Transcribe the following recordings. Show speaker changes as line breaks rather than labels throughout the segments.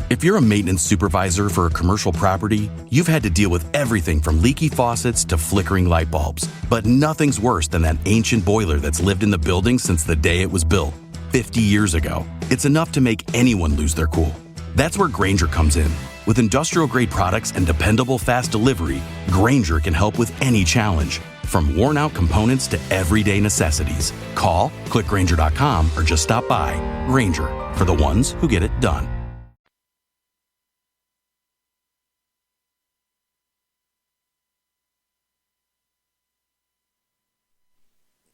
If you're a maintenance supervisor for a commercial property, you've had to deal with everything from leaky faucets to flickering light bulbs. But nothing's worse than that ancient boiler that's lived in the building since the day it was built, 50 years ago. It's enough to make anyone lose their cool. That's where Grainger comes in. With industrial-grade products and dependable fast delivery, Grainger can help with any challenge, from worn-out components to everyday necessities. Call, click Grainger.com, or just stop by. Grainger, for the ones who get it done.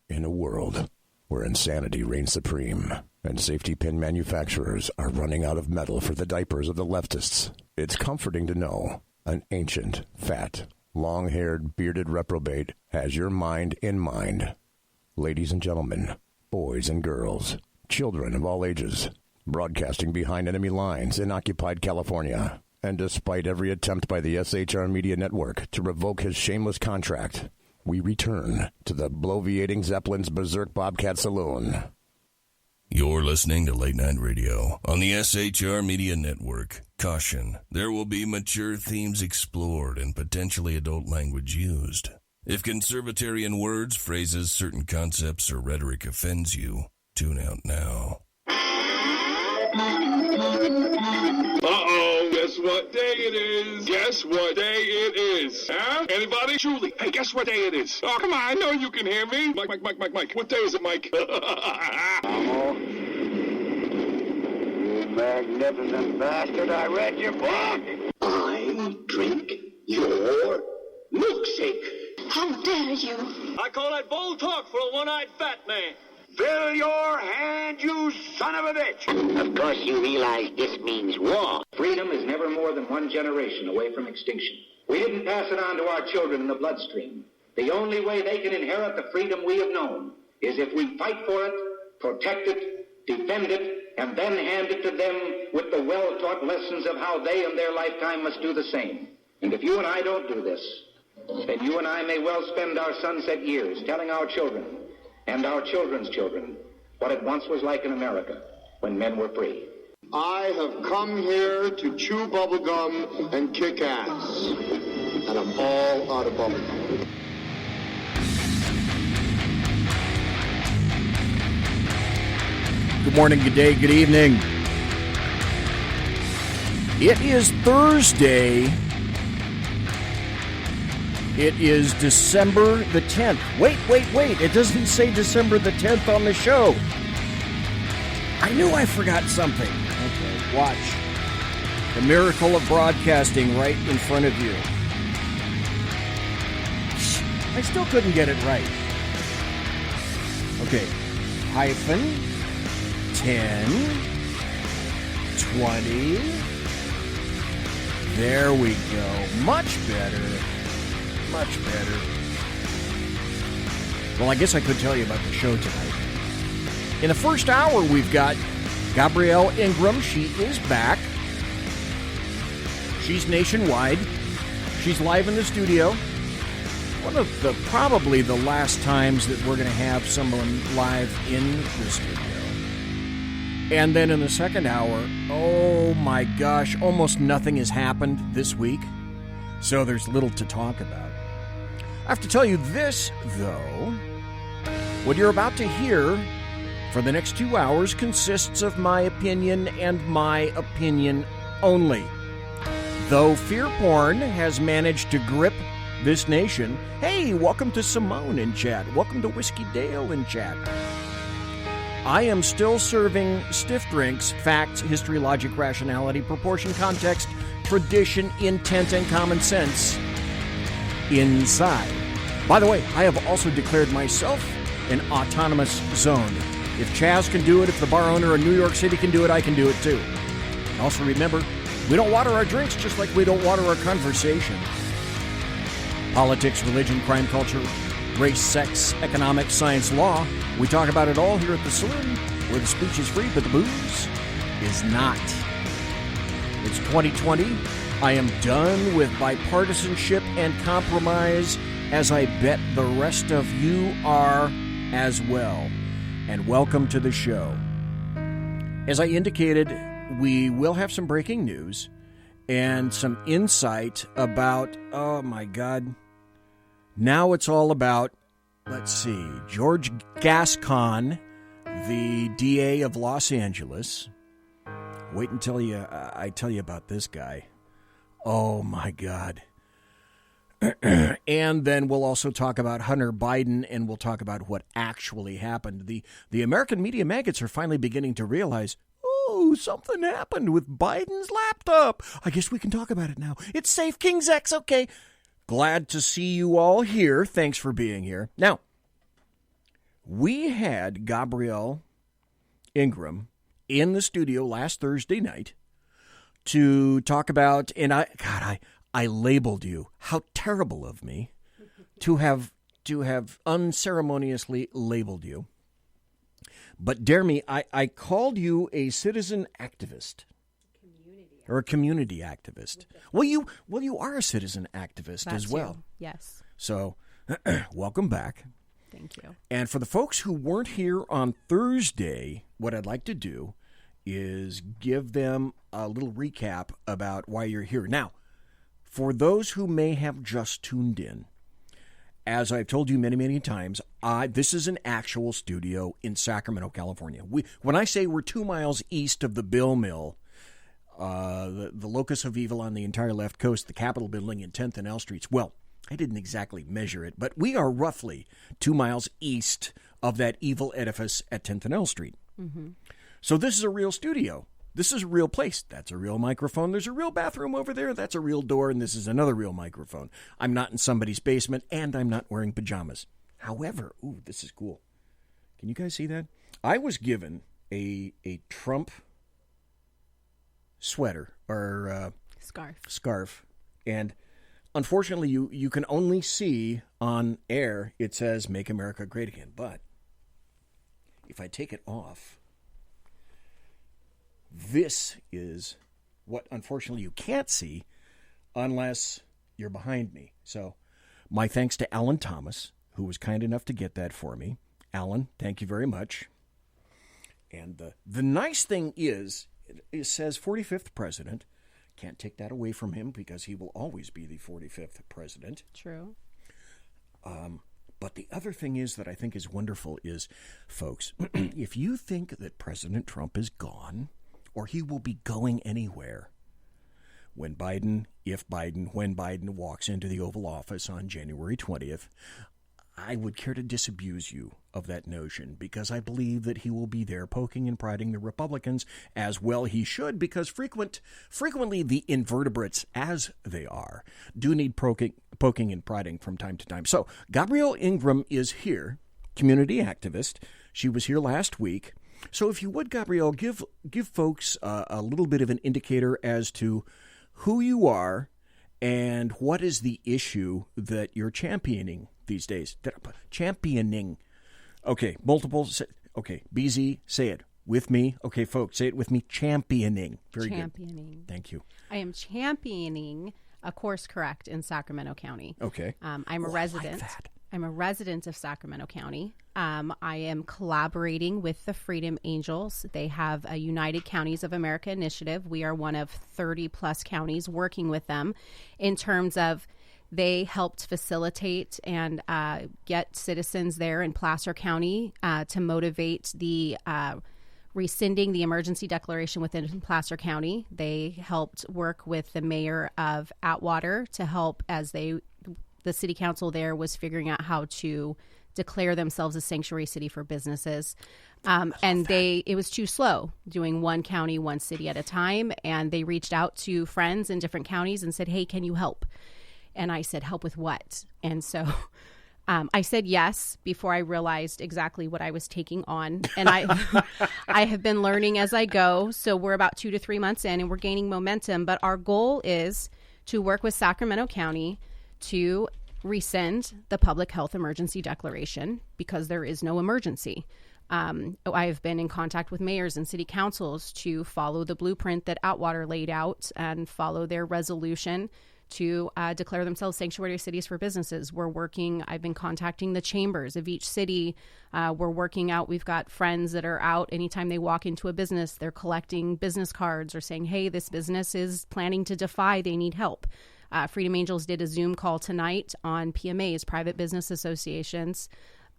In a world where insanity reigns supreme and safety pin manufacturers are running out of metal for the diapers of the leftists, it's comforting to know an ancient, fat, long-haired, bearded reprobate has your mind in mind. Ladies and gentlemen, boys and girls, children of all ages, broadcasting behind enemy lines in occupied California, and despite every attempt by the SHR Media Network to revoke his shameless contract, we return to the bloviating Zeppelin's Berserk Bobcat Saloon.
You're listening to Late Night Radio on the SHR Media Network. Caution, there will be mature themes explored and potentially adult language used. If conservatarian words, phrases, certain concepts, or rhetoric offends you, tune out now.
Uh-oh, guess what day it is? Guess what day it is? Huh? Anybody? Julie, hey, guess what day it is? Oh, come on, I know you can hear me. Mike. What day is it, Mike?
Oh, you magnificent bastard, I read your book. I drink your milkshake.
How dare you?
I call that bold talk for a one-eyed fat man.
Fill your hand, you son of a bitch! Of course you realize this means war.
Freedom is never more than one generation away from extinction. We didn't pass it on to our children in the bloodstream. The only way they can inherit the freedom we have known is if we fight for it, protect it, defend it, and then hand it to them with the well-taught lessons of how they in their lifetime must do the same. And if you and I don't do this, then you and I may well spend our sunset years telling our children and our children's children what it once was like in America when men were free.
I have come here to chew bubblegum and kick ass, and I'm all out of bubblegum.
Good morning, good day, good evening. It is Thursday. It is December the 10th. Wait. It doesn't say December the 10th on the show. I knew I forgot something. Okay, watch. The miracle of broadcasting right in front of you. I still couldn't get it right. Okay. Hyphen 10 20. There we go. Much better. Much better. Well, I guess I could tell you about the show tonight. In the first hour, we've got GABRIELLE Ingram. She is back. She's nationwide. She's live in the studio. One of the probably the last times that we're going to have someone live in the studio. And then in the second hour, oh my gosh, almost nothing has happened this week. So there's little to talk about. I have to tell you this, though. What you're about to hear for the next 2 hours consists of my opinion and my opinion only. Though fear porn has managed to grip this nation, hey, welcome to Simone in chat. Welcome to Whiskey Dale in chat. I am still serving stiff drinks, facts, history, logic, rationality, proportion, context, tradition, intent, and common sense inside. By the way, I have also declared myself an autonomous zone. If Chaz can do it, if the bar owner in New York City can do it, I can do it too. Also remember, we don't water our drinks just like we don't water our conversation. Politics, religion, crime, culture, race, sex, economics, science, law. We talk about it all here at the Saloon, where the speech is free, but the booze is not. It's 2020. I am done with bipartisanship and compromise, as I bet the rest of you are as well. And welcome to the show. As I indicated we will have some breaking news and some insight about, oh my God, now it's all about, let's see, George Gascon, the DA of Los Angeles. Wait until I tell you about this guy. Oh my God. And then we'll also talk about Hunter Biden, and we'll talk about what actually happened. The American media maggots are finally beginning to realize, oh, something happened with Biden's laptop. I guess we can talk about it now. It's safe, King's X, okay. Glad to see you all here. Thanks for being here. Now, we had Gabrielle Ingram in the studio last Thursday night to talk about, and I labeled you. How terrible of me to have unceremoniously labeled you. But dare me, I called you a citizen activist. Or a community activist. Well, you are a citizen activist as well.
Yes.
So, welcome back.
Thank you.
And for the folks who weren't here on Thursday, what I'd like to do is give them a little recap about why you're here. Now, for those who may have just tuned in, as I've told you many, many times, this is an actual studio in Sacramento, California. When I say we're 2 miles east of the Bill Mill, the locus of evil on the entire left coast, the Capitol building in 10th and L Streets, well, I didn't exactly measure it, but we are roughly 2 miles east of that evil edifice at 10th and L Street.
Mm-hmm.
So this is a real studio. This is a real place. That's a real microphone. There's a real bathroom over there. That's a real door, and this is another real microphone. I'm not in somebody's basement, and I'm not wearing pajamas. However, ooh, this is cool. Can you guys see that? I was given a Trump sweater or scarf, and unfortunately, you can only see on air. It says "Make America Great Again," but if I take it off, this is what, unfortunately, you can't see unless you're behind me. So my thanks to Alan Thomas, who was kind enough to get that for me. Alan, thank you very much. And the nice thing is, it says 45th president. Can't take that away from him because he will always be the 45th president.
True.
But the other thing is that I think is wonderful is, folks, if you think that President Trump is gone, or he will be going anywhere when Biden walks into the Oval Office on January 20th, I would care to disabuse you of that notion, because I believe that he will be there poking and prodding the Republicans, as well he should, because frequently the invertebrates, as they are, do need poking and prodding from time to time. So Gabrielle Ingram is here, community activist. She was here last week. So if you would, Gabrielle, give folks a little bit of an indicator as to who you are and what is the issue that you're championing these days. Championing. Okay, multiple. Okay, BZ, say it with me. Okay, folks, say it with me. Championing. Very good.
Championing.
Thank you.
I am championing a course correct in Sacramento County.
Okay.
I'm a resident.
I like that.
I'm a resident of Sacramento County. I am collaborating with the Freedom Angels. They have a United Counties of America initiative. We are one of 30 plus counties working with them in terms of they helped facilitate and get citizens there in Placer County to motivate the rescinding the emergency declaration within Placer County. They helped work with the mayor of Atwater to help as the city council there was figuring out how to declare themselves a sanctuary city for businesses. It was too slow doing one county, one city at a time. And they reached out to friends in different counties and said, hey, can you help? And I said, help with what? And so I said yes before I realized exactly what I was taking on. And I have been learning as I go. So we're about 2 to 3 months in and we're gaining momentum. But our goal is to work with Sacramento County to rescind the public health emergency declaration because there is no emergency. I have been in contact with mayors and city councils to follow the blueprint that Atwater laid out and follow their resolution to declare themselves sanctuary cities for businesses. I've been contacting the chambers of each city. We're working out. We've got friends that are out. Anytime they walk into a business, they're collecting business cards or saying, hey, this business is planning to defy. They need help. Freedom Angels did a Zoom call tonight on PMAs, private business associations,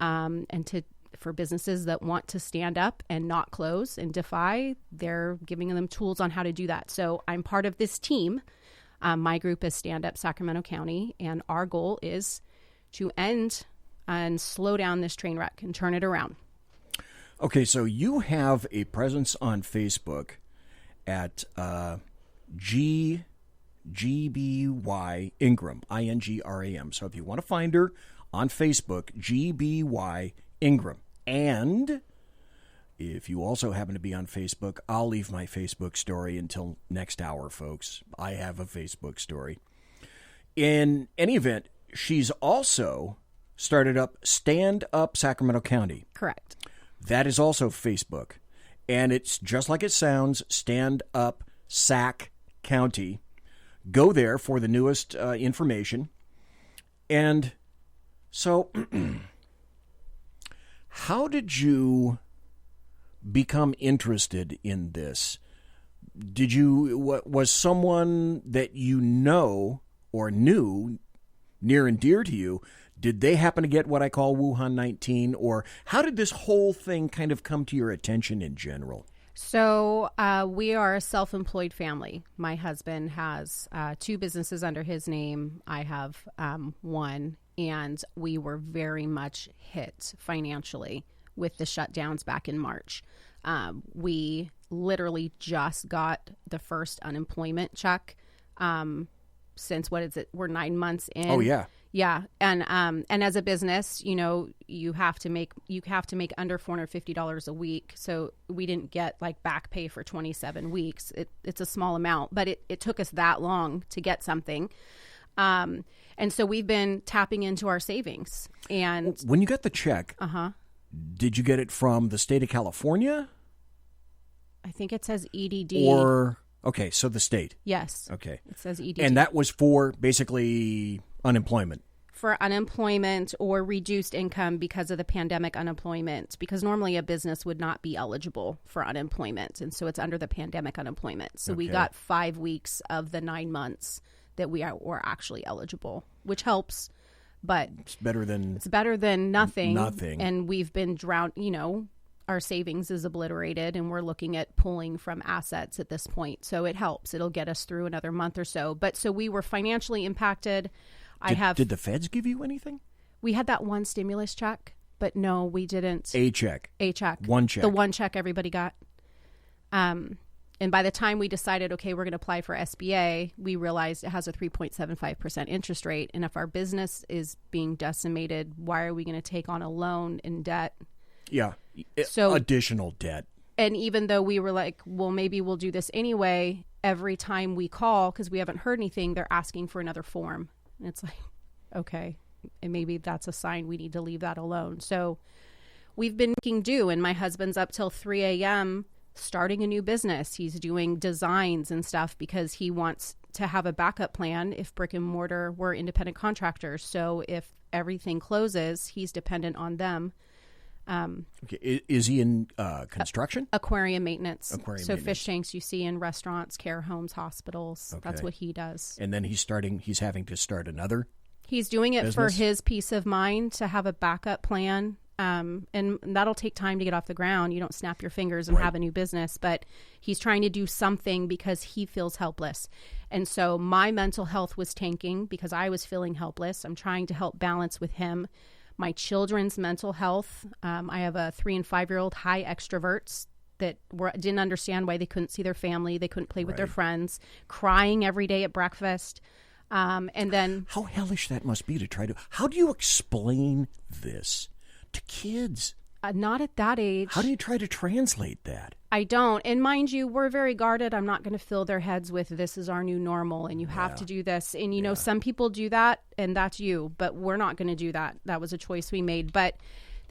for businesses that want to stand up and not close and defy. They're giving them tools on how to do that. So I'm part of this team. My group is Stand Up Sacramento County, and our goal is to end and slow down this train wreck and turn it around.
Okay, so you have a presence on Facebook at GBY Ingram, INGRAM. So if you want to find her on Facebook, GBY Ingram. And if you also happen to be on Facebook, I'll leave my Facebook story until next hour, folks. I have a Facebook story. In any event, she's also started up Stand Up Sacramento County.
Correct.
That is also Facebook. And it's just like it sounds, Stand Up Sac County. Go there for the newest information. And so, how did you become interested in this? Was someone that you know or knew near and dear to you, did they happen to get what I call Wuhan 19? Or how did this whole thing kind of come to your attention in general?
So we are a self-employed family. My husband has 2 businesses under his name. I have 1. And we were very much hit financially with the shutdowns back in March. We literally just got the first unemployment check since, what is it? We're 9 months in.
Oh, yeah.
Yeah. And as a business, you have to make under $450 a week. So we didn't get like back pay for 27 weeks. It's a small amount, but it took us that long to get something. And so we've been tapping into our savings. And
when you got the check, did you get it from the state of California?
I think it says EDD.
Okay, so the state.
Yes.
Okay.
It says EDD.
And that was for basically unemployment.
For unemployment or reduced income because of the pandemic unemployment, because normally a business would not be eligible for unemployment. And so it's under the pandemic unemployment. So we got 5 weeks of the 9 months that were actually eligible, which helps, but
it's better than
nothing.
Nothing.
And we've been drowned, our savings is obliterated, and we're looking at pulling from assets at this point. So it helps. It'll get us through another month or so. But so we were financially impacted.
Did the feds give you anything?
We had that one stimulus check, but no, we didn't.
A check. One check.
The one check everybody got. And by the time we decided, okay, we're going to apply for SBA, we realized it has a 3.75% interest rate. And if our business is being decimated, why are we going to take on a loan in debt?
Yeah. So additional debt.
And even though we were like, well, maybe we'll do this anyway, every time we call, because we haven't heard anything, they're asking for another form. And it's like, okay, and maybe that's a sign we need to leave that alone. So we've been making do, and my husband's up till 3 a.m. starting a new business. He's doing designs and stuff because he wants to have a backup plan if brick and mortar were independent contractors. So if everything closes, he's dependent on them.
Okay. Is he in construction?
Aquarium maintenance. Fish tanks you see in restaurants, care homes, hospitals. Okay. That's what he does.
And then he's having to start another.
He's doing it
business?
For his peace of mind to have a backup plan. And that'll take time to get off the ground. You don't snap your fingers and have a new business, but he's trying to do something because he feels helpless. And so my mental health was tanking because I was feeling helpless. I'm trying to help balance with him. My children's mental health. I have a 3 and 5-year-old high extroverts that didn't understand why they couldn't see their family. They couldn't play with their friends, crying every day at breakfast. And then
how hellish that must be to try to, how do you explain this to kids?
Not at that age.
How do you try to translate that?
I don't. And mind you, we're very guarded. I'm not going to fill their heads with this is our new normal and you have to do this. And, you know, some people do that and that's you, but we're not going to do that. That was a choice we made. But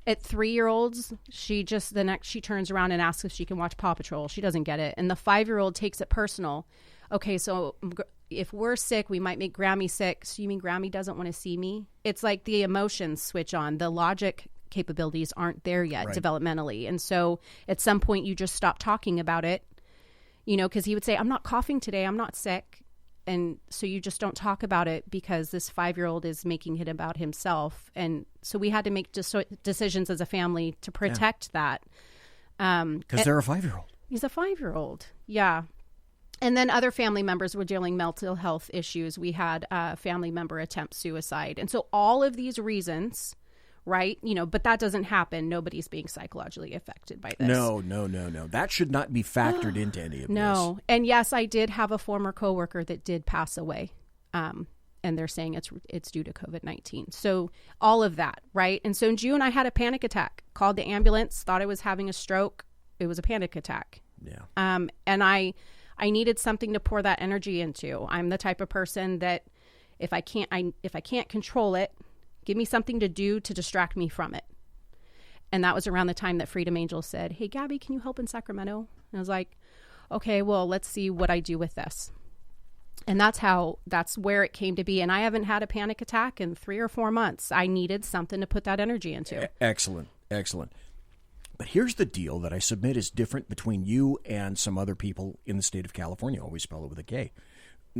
at 3-year-olds, she turns around and asks if she can watch Paw Patrol. She doesn't get it. And the 5-year-old takes it personal. Okay, so if we're sick, we might make Grammy sick. So you mean Grammy doesn't want to see me? It's like the emotions switch on. The logic capabilities aren't there yet developmentally. And so at some point you just stop talking about it, you know, because he would say, I'm not coughing today. I'm not sick. And so you just don't talk about it because this 5-year-old is making it about himself. And so we had to make decisions as a family to protect that.
Because they're a 5-year-old.
He's a 5-year-old. Yeah. And then other family members were dealing mental health issues. We had a family member attempt suicide. And so all of these reasons, right? You know, but that doesn't happen. Nobody's being psychologically affected by this.
No. That should not be factored into any of this.
No. And yes, I did have a former coworker that did pass away. And they're saying it's due to COVID-19. So all of that, right? And so in June, I had a panic attack. Called the ambulance, thought I was having a stroke. It was a panic attack.
Yeah.
And I needed something to pour that energy into. I'm the type of person that if I can't control it, give me something to do to distract me from it. And that was around the time that Freedom Angels said, hey, Gabby, can you help in Sacramento? And I was like, okay, well, let's see what I do with this. And that's where it came to be. And I haven't had a panic attack in 3 or 4 months. I needed something to put that energy into.
Excellent. But here's the deal that I submit is different between you and some other people in the state of California. Always spell it with a K.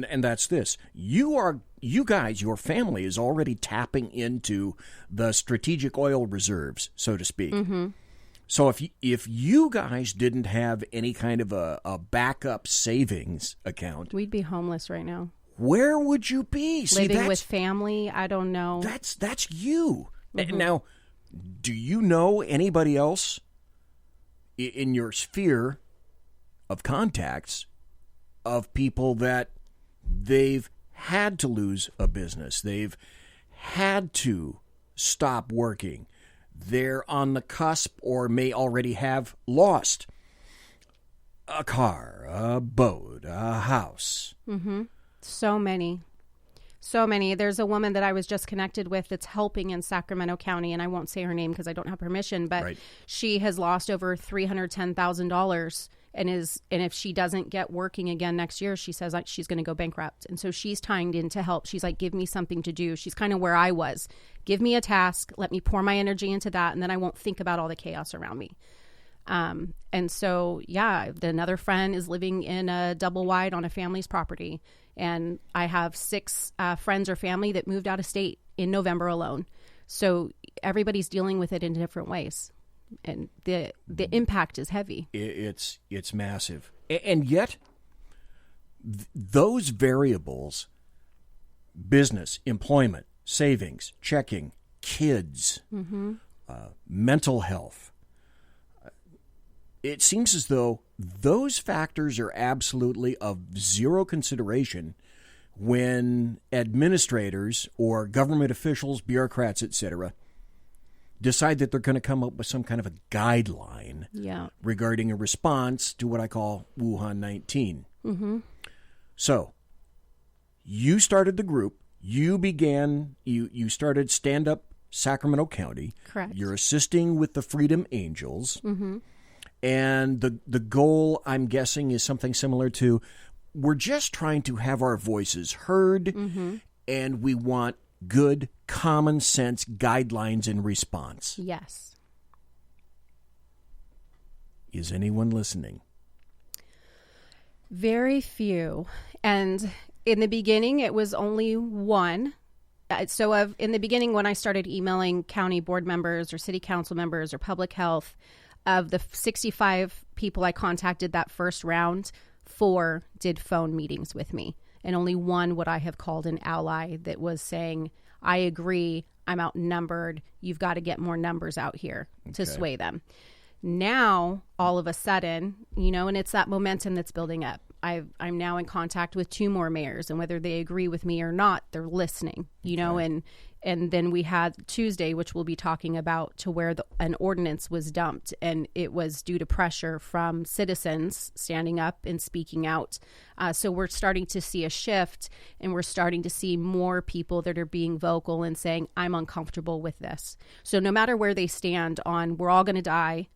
And that's this. You guys, your family is already tapping into the strategic oil reserves, so to speak. Mm-hmm. So if you guys didn't have any kind of a backup savings account,
we'd be homeless right now.
Where would you be?
Living with family? I don't know.
That's you.
Mm-hmm.
Now, do you know anybody else in your sphere of contacts of people that they've had to lose a business? They've had to stop working. They're on the cusp or may already have lost a car, a boat, a house.
Mm-hmm. So many. There's a woman that I was just connected with that's helping in Sacramento County, and I won't say her name because I don't have permission, but she has lost over $310,000 and if she doesn't get working again next year, she says like she's going to go bankrupt. And so she's tying in to help. She's like, give me something to do. She's kind of where I was. Give me a task. Let me pour my energy into that, and then I won't think about all the chaos around me. And so, yeah, another friend is living in a double wide on a family's property. And I have 6 friends or family that moved out of state in November alone. So everybody's dealing with it in different ways. And the impact is heavy.
It's massive. And yet, those variables, business, employment, savings, checking, kids, mental health, it seems as though those factors are absolutely of zero consideration when administrators or government officials, bureaucrats, etc., decide that they're going to come up with some kind of a guideline regarding a response to what I call Wuhan 19.
Mm-hmm.
So you started the group. You started Stand Up Sacramento County.
Correct.
You're assisting with the Freedom Angels.
Mm-hmm.
And the goal, I'm guessing, is something similar to, we're just trying to have our voices heard, and we want good, common sense guidelines in response.
Yes.
Is anyone listening?
Very few. And in the beginning, it was only one. In the beginning, when I started emailing county board members or city council members or public health, of the 65 people I contacted that first round, 4 did phone meetings with me. And only 1 would I have called an ally that was saying, I agree, I'm outnumbered. You've got to get more numbers out here to sway them. Now, all of a sudden, and it's that momentum that's building up. I'm now in contact with 2 more mayors, and whether they agree with me or not, they're listening, and then we had Tuesday, which we'll be talking about, to where an ordinance was dumped, and it was due to pressure from citizens standing up and speaking out. So we're starting to see a shift, and we're starting to see more people that are being vocal and saying, I'm uncomfortable with this. So no matter where they stand on, we're all going to die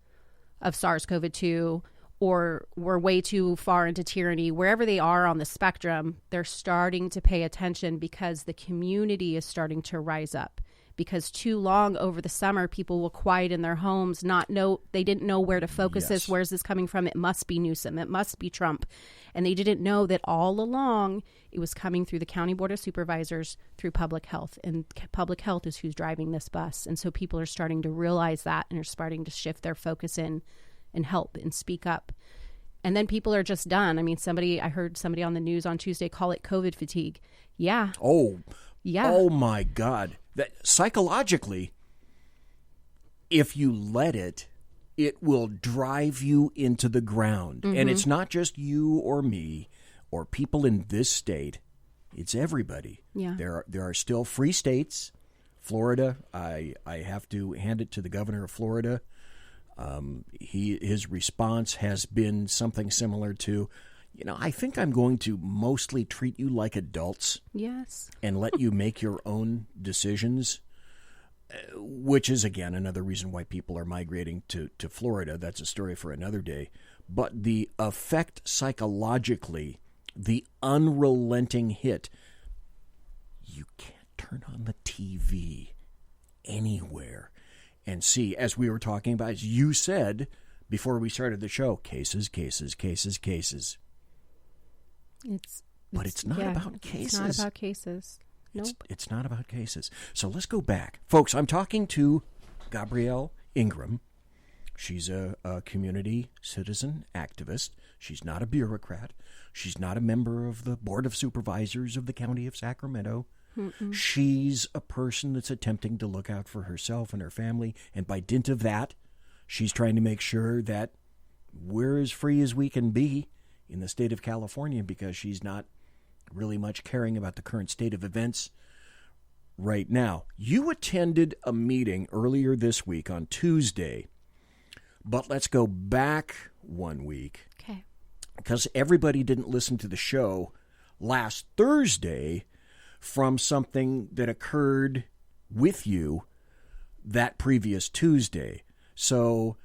of SARS-CoV-2, or we're way too far into tyranny, wherever they are on the spectrum, they're starting to pay attention because the community is starting to rise up. Because too long over the summer, people were quiet in their homes, they didn't know where to focus this. Where's this coming from? It must be Newsom. It must be Trump. And they didn't know that all along it was coming through the County Board of Supervisors, through public health. And public health is who's driving this bus. And so people are starting to realize that and are starting to shift their focus in and help and speak up. And then people are just done. I mean, I heard somebody on the news on Tuesday call it COVID fatigue. Yeah.
Oh,
yeah.
Oh my God. That psychologically, if you let it, it will drive you into the ground.
Mm-hmm.
And it's not just you or me or people in this state. It's everybody.
Yeah.
There are still free states. Florida, I have to hand it to the governor of Florida. His response has been something similar to, I think I'm going to mostly treat you like adults.
Yes.
And let you make your own decisions, which is, again, another reason why people are migrating to Florida. That's a story for another day. But the effect psychologically, the unrelenting hit, you can't turn on the TV anywhere and see, as we were talking about, as you said before we started the show, cases. But it's not about cases.
It's not about cases. Nope.
It's not about cases. So let's go back. Folks, I'm talking to GABRIELLE Ingram. She's a community citizen activist. She's not a bureaucrat. She's not a member of the Board of Supervisors of the County of Sacramento.
Mm-mm.
She's a person that's attempting to look out for herself and her family. And by dint of that, she's trying to make sure that we're as free as we can be in the state of California, because she's not really much caring about the current state of events right now. You attended a meeting earlier this week on Tuesday, but let's go back 1 week.
Okay.
Because everybody didn't listen to the show last Thursday from something that occurred with you that previous Tuesday. So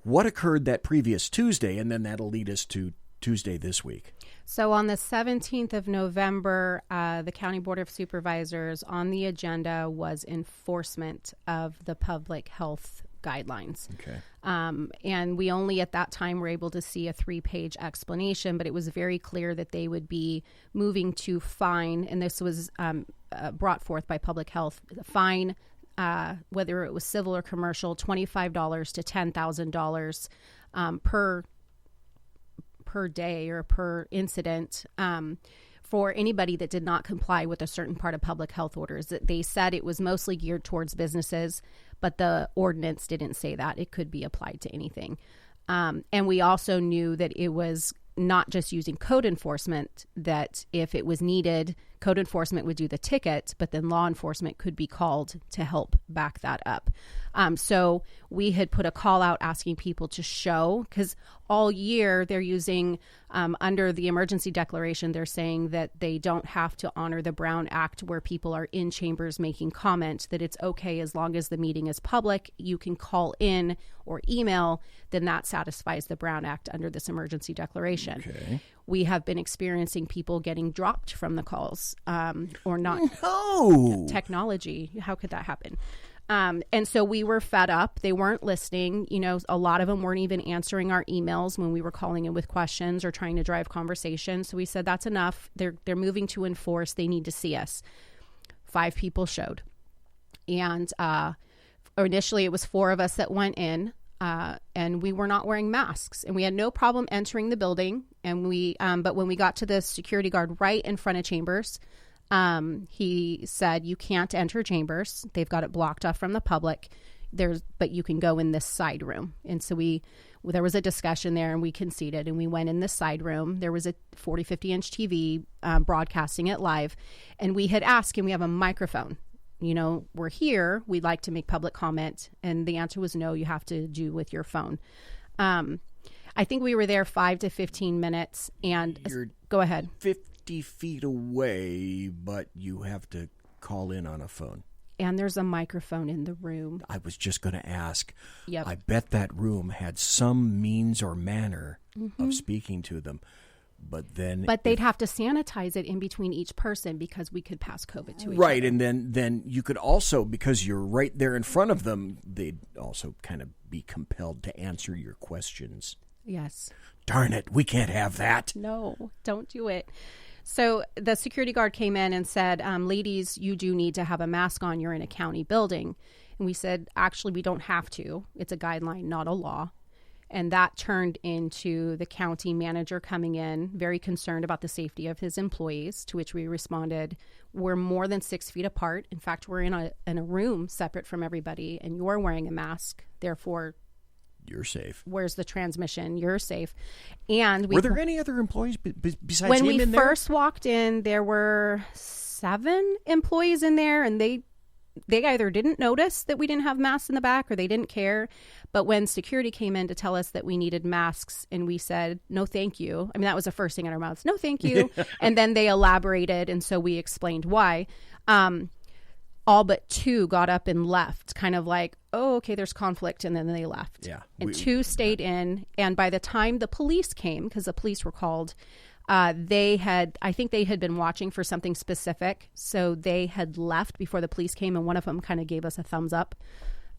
what occurred that previous Tuesday? And then that'll lead us to Tuesday this week.
So on the 17th of November, the County Board of Supervisors, on the agenda was enforcement of the public health guidelines.
Okay.
And we only at that time were able to see a 3-page explanation, but it was very clear that they would be moving to fine, and this was brought forth by public health, fine, whether it was civil or commercial, $25 to $10,000 per day or per incident for anybody that did not comply with a certain part of public health orders. They said it was mostly geared towards businesses, but the ordinance didn't say that. It could be applied to anything. And we also knew that it was not just using code enforcement, that if it was needed, code enforcement would do the ticket, but then law enforcement could be called to help back that up. So we had put a call out asking people to show, because all year they're using, under the emergency declaration, they're saying that they don't have to honor the Brown Act where people are in chambers making comment, that it's okay as long as the meeting is public, you can call in or email, then that satisfies the Brown Act under this emergency declaration.
Okay.
We have been experiencing people getting dropped from the calls or not.
No.
Technology. How could that happen? And so we were fed up. They weren't listening. A lot of them weren't even answering our emails when we were calling in with questions or trying to drive conversation. So we said, that's enough. They're moving to enforce. They need to see us. 5 people showed. And initially it was 4 of us that went in. And we were not wearing masks, and we had no problem entering the building. And but when we got to the security guard right in front of chambers, he said, you can't enter chambers. They've got it blocked off from the public. But you can go in this side room. And so there was a discussion there, and we conceded, and we went in this side room. There was a 40, 50-inch TV broadcasting it live. And we had asked, can we have a microphone? We're here, we'd like to make public comment. And the answer was no, you have to do with your phone. I think we were there 5 to 15 minutes. And go ahead.
50 feet away, but you have to call in on a phone.
And there's a microphone in the room.
I was just going to ask.
Yep.
I bet that room had some means or manner of speaking to them. But they'd
have to sanitize it in between each person because we could pass COVID to each other.
Right, and then you could also, because you're right there in front of them, they'd also kind of be compelled to answer your questions.
Yes.
Darn it, we can't have that.
No, don't do it. So the security guard came in and said, ladies, you do need to have a mask on. You're in a county building. And we said, actually, we don't have to. It's a guideline, not a law. And that turned into the county manager coming in, very concerned about the safety of his employees, to which we responded, we're more than 6 feet apart. In fact, we're in a room separate from everybody, and you're wearing a mask. Therefore,
you're safe.
Where's the transmission? You're safe. And
were there any other employees besides
when
him
we
in there?
first walked in, there were 7 employees in there, and they either didn't notice that we didn't have masks in the back or they didn't care. But when security came in to tell us that we needed masks and we said, no, thank you. I mean, that was the first thing in our mouths. No, thank you. And then they elaborated. And so we explained why. All but 2 got up and left, kind of like, oh, okay, there's conflict. And then they left.
Yeah.
And 2 stayed in. And by the time the police came, because the police were called, I think they had been watching for something specific. So they had left before the police came, and one of them kind of gave us a thumbs up,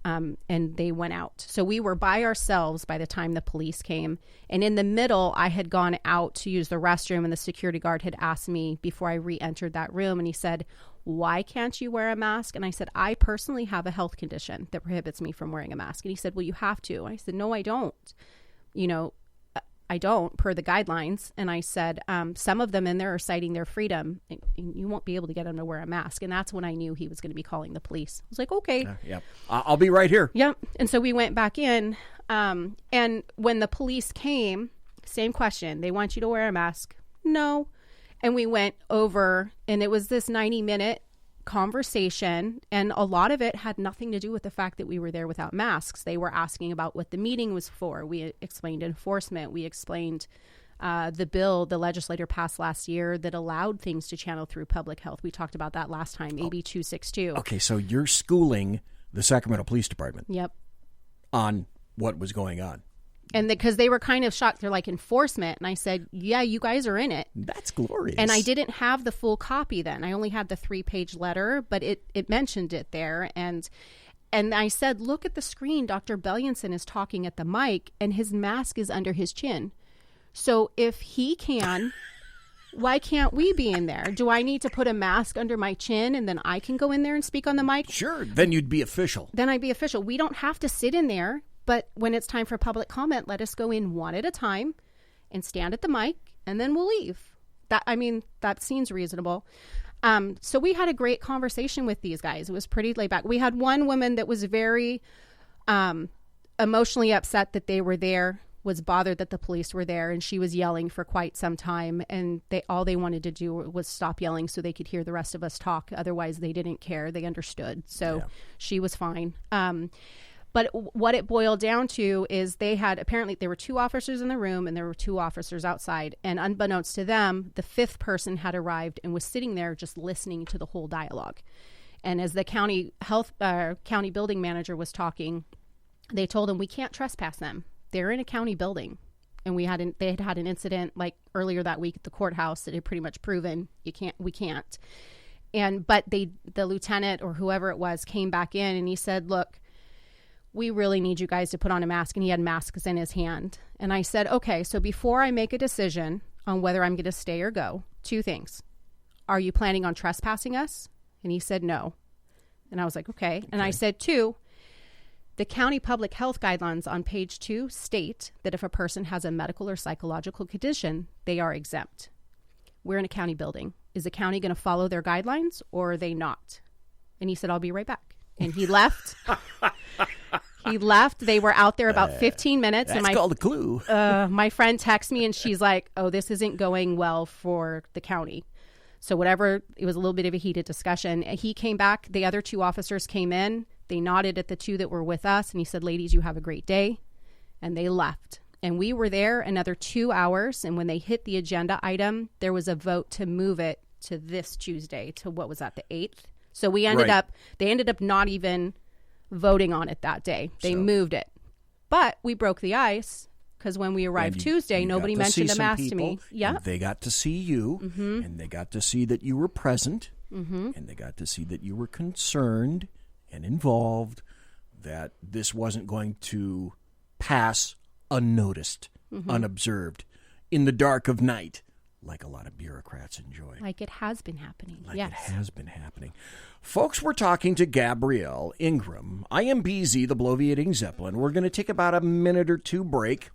and they went out. So we were by ourselves by the time the police came. And in the middle, I had gone out to use the restroom, and the security guard had asked me before I re-entered that room, and he said, why can't you wear a mask? And I said, I personally have a health condition that prohibits me from wearing a mask. And he said, well, you have to. And I said, no, I don't. I don't, per the guidelines. And I said, some of them in there are citing their freedom. And you won't be able to get them to wear a mask. And that's when I knew he was going to be calling the police. I was like, okay.
Yep. I'll be right here.
Yep. And so we went back in. And when the police came, same question. They want you to wear a mask? No. And we went over, and it was this 90-minute conversation, and a lot of it had nothing to do with the fact that we were there without masks. They were asking about what the meeting was for. We explained enforcement. We explained the bill the legislator passed last year that allowed things to channel through public health. We talked about that last time, AB 262.
Okay, so you're schooling the Sacramento Police Department.
Yep.
On what was going on.
And because they were kind of shocked, they're like, enforcement. And I said, yeah, you guys are in it.
That's glorious.
And I didn't have the full copy then. I only had the 3-page letter, but it mentioned it there. And I said, look at the screen. Dr. Bellianson is talking at the mic, and his mask is under his chin. So if he can, why can't we be in there? Do I need to put a mask under my chin, and then I can go in there and speak on the mic?
Sure. Then you'd be official.
Then I'd be official. We don't have to sit in there. But when it's time for public comment, let us go in one at a time and stand at the mic, and then we'll leave. That seems reasonable. So we had a great conversation with these guys. It was pretty laid back. We had one woman that was very emotionally upset that they were there, was bothered that the police were there, and she was yelling for quite some time. And all they wanted to do was stop yelling so they could hear the rest of us talk. Otherwise, they didn't care. They understood. So she was fine. But what it boiled down to is apparently there were 2 officers in the room and there were 2 officers outside. And unbeknownst to them, the 5th person had arrived and was sitting there just listening to the whole dialogue. And as the county building manager was talking, they told him, we can't trespass them. They're in a county building. And they had had an incident like earlier that week at the courthouse that had pretty much proven we can't. But the lieutenant or whoever it was came back in and he said, look, we really need you guys to put on a mask. And he had masks in his hand. And I said, okay, so before I make a decision on whether I'm going to stay or go, 2 things. Are you planning on trespassing us? And he said, no. And I was like, okay. And I said, 2, the county public health guidelines on page 2 state that if a person has a medical or psychological condition, they are exempt. We're in a county building. Is the county going to follow their guidelines or are they not? And he said, I'll be right back. And he left. He left. They were out there about 15 minutes.
That's called a clue.
My friend texts me and she's like, oh, this isn't going well for the county. So whatever, it was a little bit of a heated discussion. He came back. The other 2 officers came in. They nodded at the 2 that were with us. And he said, ladies, you have a great day. And they left. And we were there another 2 hours. And when they hit the agenda item, there was a vote to move it to this Tuesday to what was that, the 8th? So they ended up not even voting on it that day. They moved it. But we broke the ice because when we arrived Tuesday, nobody mentioned a mask to me. Yeah.
They got to see you, and they got to see that you were present, and they got to see that you were concerned and involved, that this wasn't going to pass unnoticed, unobserved, in the dark of night, like a lot of bureaucrats enjoy.
Like it has been happening.
It has been happening. Folks, we're talking to Gabrielle Ingram. I am BZ, the Bloviating Zeppelin. We're going to take about a minute or two break.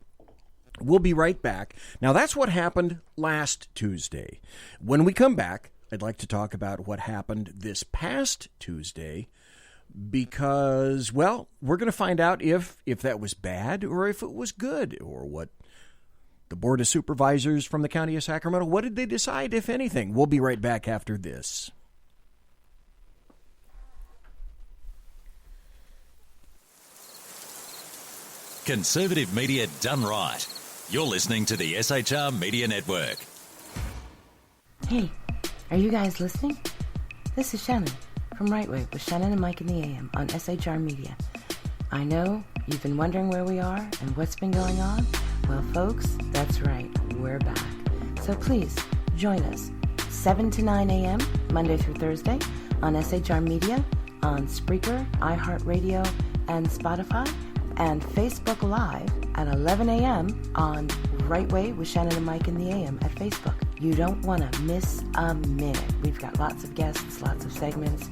We'll be right back. Now, that's what happened last Tuesday. When we come back, I'd like to talk about what happened this past Tuesday because, well, we're going to find out if that was bad or if it was good, or what the Board of Supervisors from the County of Sacramento, what did they decide, if anything? We'll be right back after this.
Conservative media done right. You're listening to the SHR Media Network.
Hey, are you guys listening? This is Shannon from Right Way with Shannon and Mike in the AM on SHR Media. I know you've been wondering where we are and what's been going on. Well, folks, that's right. We're back. So please join us 7 to 9 a.m. Monday through Thursday on SHR Media, on Spreaker, iHeartRadio, and Spotify, and Facebook Live at 11 a.m. on Right Way with Shannon and Mike in the AM at Facebook. You don't want to miss a minute. We've got lots of guests, lots of segments,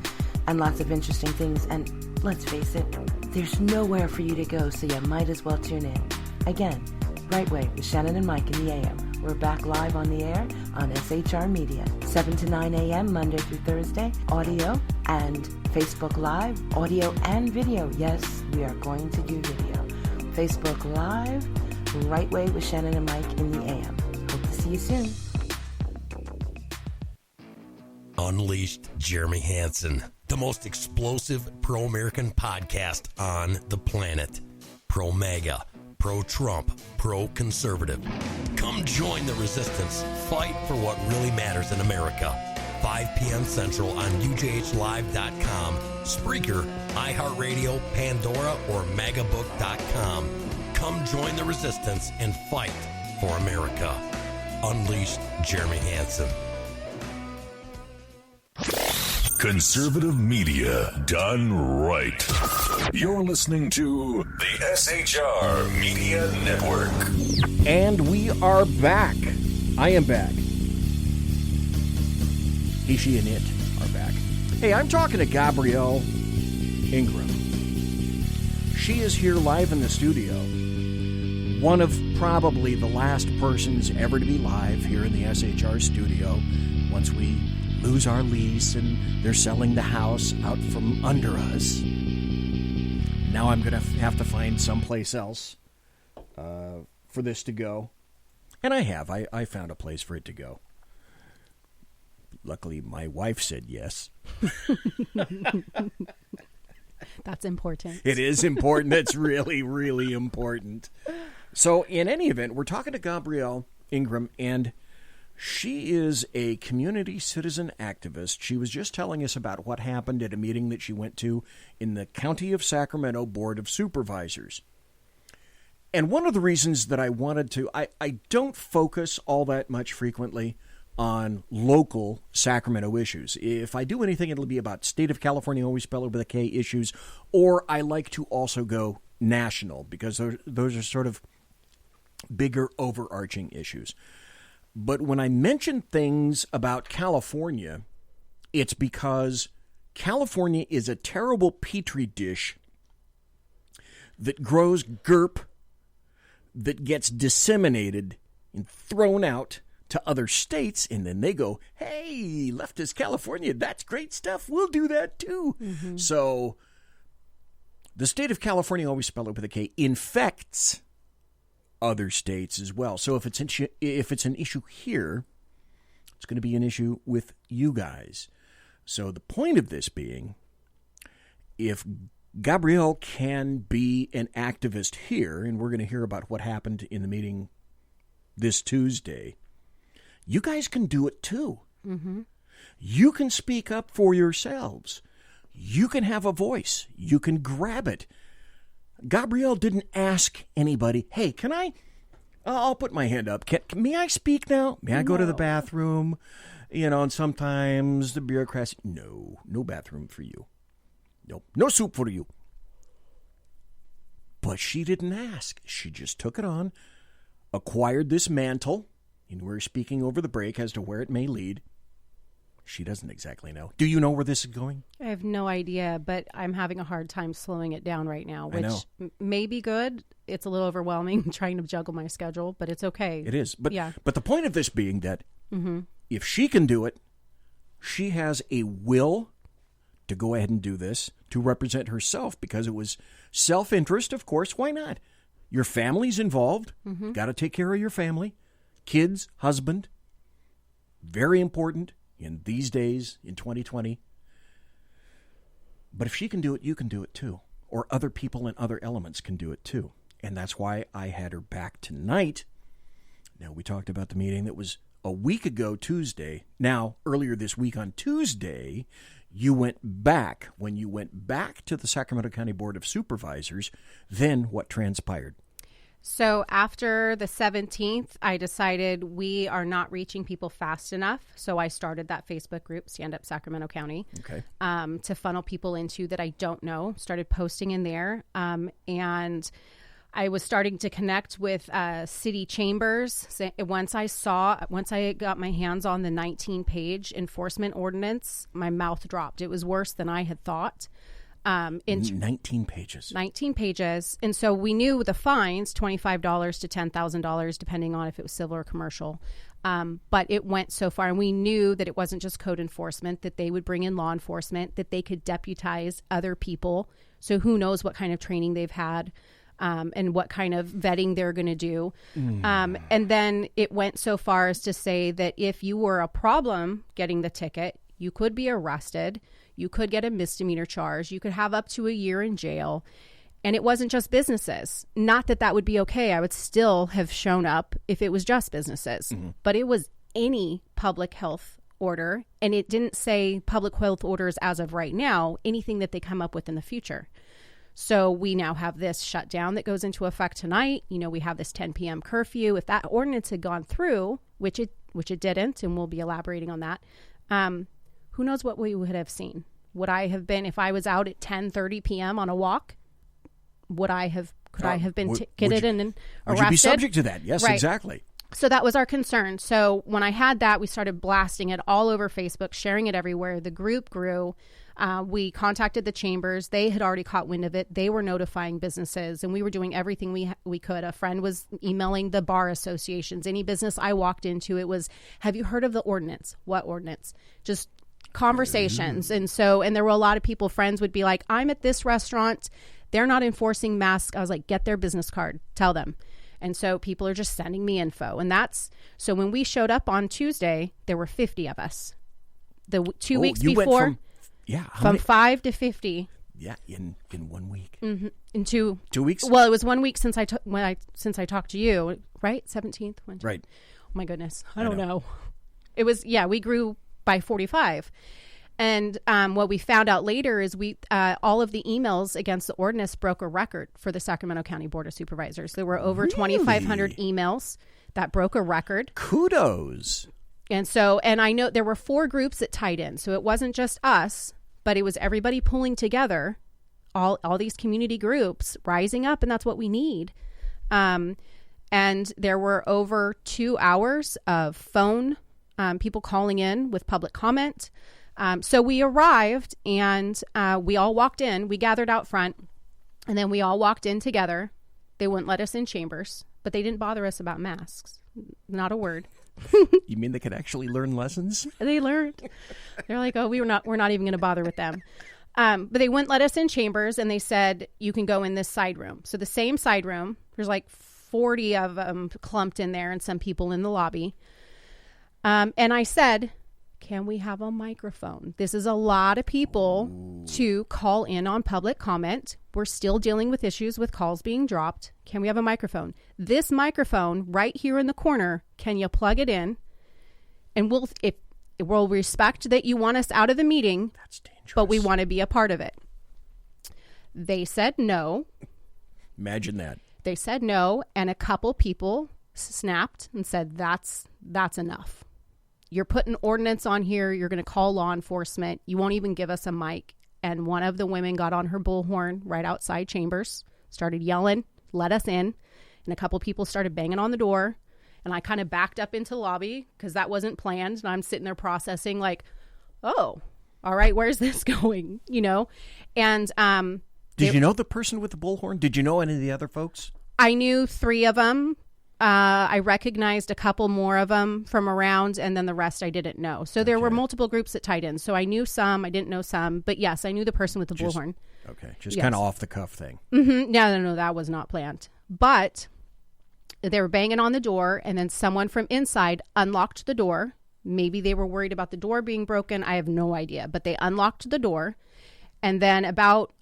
and lots of interesting things. And let's face it, there's nowhere for you to go, so you might as well tune in. Again, Right Way with Shannon and Mike in the AM. We're back live on the air on SHR Media, 7 to 9 a.m. Monday through Thursday, audio and Facebook Live, audio and video. Yes, we are going to do video. Facebook Live, Right Way with Shannon and Mike in the AM. Hope to see you soon.
Unleashed Jeremy Hansen, the most explosive pro-American podcast on the planet. Pro-MAGA, pro-Trump, pro-conservative. Come join the resistance. Fight for what really matters in America. 5 p.m. Central on UJHLive.com, Spreaker, iHeartRadio, Pandora, or MAGABook.com. Come join the resistance and fight for America. Unleashed Jeremy Hansen.
Conservative media done right. You're listening to the SHR Media Network.
And we are back. I am back. He, she, and it are back. Hey, I'm talking to Gabrielle Ingram. She is here live in the studio. One of probably the last persons ever to be live here in the SHR studio once we lose our lease and they're selling the house out from under us. Now I'm going to have to find someplace else for this to go. And I have. I found a place for it to go. Luckily, my wife said yes.
That's important.
It is important. That's really, really important. So in any event, we're talking to Gabrielle Ingram, and she is a community citizen activist. She was just telling us about what happened at a meeting that she went to in the County of Sacramento Board of Supervisors. And one of the reasons that I wanted to, I don't focus all that much frequently on local Sacramento issues. If I do anything, it'll be about state of California, always spelled with a K, issues, or I like to also go national because those are sort of bigger overarching issues. But when I mention things about California, it's because California is a terrible petri dish that grows GERP that gets disseminated and thrown out to other states, and then they go, hey, leftist California, that's great stuff. We'll do that too. Mm-hmm. So the state of California, always spell it with a K, infects other states as well. So if it's an issue here, it's going to be an issue with you guys. So the point of this being, if Gabrielle can be an activist here, and we're going to hear about what happened in the meeting this Tuesday, you guys can do it too. Mm-hmm. You can speak up for yourselves. You can have a voice. You can grab it. Gabrielle didn't ask anybody, hey, can I'll put my hand up. May I speak now? May I go to the bathroom? And sometimes the bureaucracy, no bathroom for you. Nope, no soup for you. But she didn't ask. She just took it on, acquired this mantle, and we're speaking over the break as to where it may lead. She doesn't exactly know. Do you know where this is going?
I have no idea, but I'm having a hard time slowing it down right now, which may be good. It's a little overwhelming trying to juggle my schedule, but it's okay.
It is. But the point of this being that if she can do it, she has a will to go ahead and do this, to represent herself, because it was self-interest, of course. Why not? Your family's involved. Got to take care of your family. Kids, husband. Very important in these days, in 2020. But if she can do it, you can do it too. Or other people and other elements can do it too. And that's why I had her back tonight. Now, we talked about the meeting that was a week ago Tuesday. Now, earlier this week on Tuesday, you went back. When you went back to the Sacramento County Board of Supervisors, then what transpired?
So after the 17th, I decided we are not reaching people fast enough. So I started that Facebook group, Stand Up Sacramento County, to funnel people into that I don't know. Started posting in there. And I was starting to connect with city chambers. Once I got my hands on the 19-page enforcement ordinance, my mouth dropped. It was worse than I had thought.
19 pages.
19 pages. And so we knew the fines, $25 to $10,000, depending on if it was civil or commercial. But it went so far. And we knew that it wasn't just code enforcement, that they would bring in law enforcement, that they could deputize other people. So who knows what kind of training they've had and what kind of vetting they're going to do. And then it went so far as to say that if you were a problem getting the ticket, you could be arrested. You could get a misdemeanor charge. You could have up to a year in jail. And it wasn't just businesses. Not that that would be okay. I would still have shown up if it was just businesses. But it was any public health order. And it didn't say public health orders as of right now, anything that they come up with in the future. So we now have this shutdown that goes into effect tonight. We have this 10 p.m. curfew. If that ordinance had gone through, which it didn't, and we'll be elaborating on that, who knows what we would have seen? Would I have been, if I was out at 10:30 p.m. on a walk, could I have been ticketed and arrested?
Would you be subject to that? Yes, right. Exactly.
So that was our concern. So when I had that, we started blasting it all over Facebook, sharing it everywhere. The group grew. We contacted the chambers. They had already caught wind of it. They were notifying businesses, and we were doing everything we could. A friend was emailing the bar associations. Any business I walked into, it was, have you heard of the ordinance? What ordinance? Just conversations. And there were a lot of people, friends would be like, I'm at this restaurant. They're not enforcing masks. I was like, get their business card. Tell them. And so people are just sending me info. And so when we showed up on Tuesday, there were 50 of us. The 2 weeks before, from 5 to 50.
Yeah, in 1 week.
In 2
weeks?
Well, it was 1 week since I talked to you, right? 17th?
Right.
Oh my goodness. I don't know. It was, we grew by 45. And what we found out later is all of the emails against the ordinance broke a record for the Sacramento County Board of Supervisors. There were over 2,500 emails that broke a record.
Kudos.
And I know there were 4 groups that tied in. So it wasn't just us, but it was everybody pulling together, all these community groups rising up, and that's what we need. And there were over 2 hours of phone people calling in with public comment. So we arrived and we all walked in. We gathered out front and then we all walked in together. They wouldn't let us in chambers, but they didn't bother us about masks. Not a word.
You mean they could actually learn lessons?
They learned. They're like, oh, we're not even going to bother with them. But they wouldn't let us in chambers and they said, you can go in this side room. So the same side room, there's like 40 of them clumped in there and some people in the lobby. And I said, can we have a microphone? This is a lot of people to call in on public comment. We're still dealing with issues with calls being dropped. Can we have a microphone? This microphone right here in the corner, can you plug it in? And if we'll respect that you want us out of the meeting. That's dangerous. But we want to be a part of it. They said no.
Imagine that.
They said no, and a couple people snapped and said, that's enough. You're putting ordinance on here. You're going to call law enforcement. You won't even give us a mic. And one of the women got on her bullhorn right outside Chambers, started yelling, let us in. And a couple people started banging on the door. And I kind of backed up into the lobby because that wasn't planned. And I'm sitting there processing like, oh, all right, where's this going? You know? And
did you know the person with the bullhorn? Did you know any of the other folks?
I knew 3 of them. I recognized a couple more of them from around, and then the rest I didn't know. So there were multiple groups that tied in. So I knew some, I didn't know some. But yes, I knew the person with the bullhorn.
Okay, just kind of off the cuff thing.
Mm-hmm. No, that was not planned. But they were banging on the door, and then someone from inside unlocked the door. Maybe they were worried about the door being broken. I have no idea. But they unlocked the door. And then about,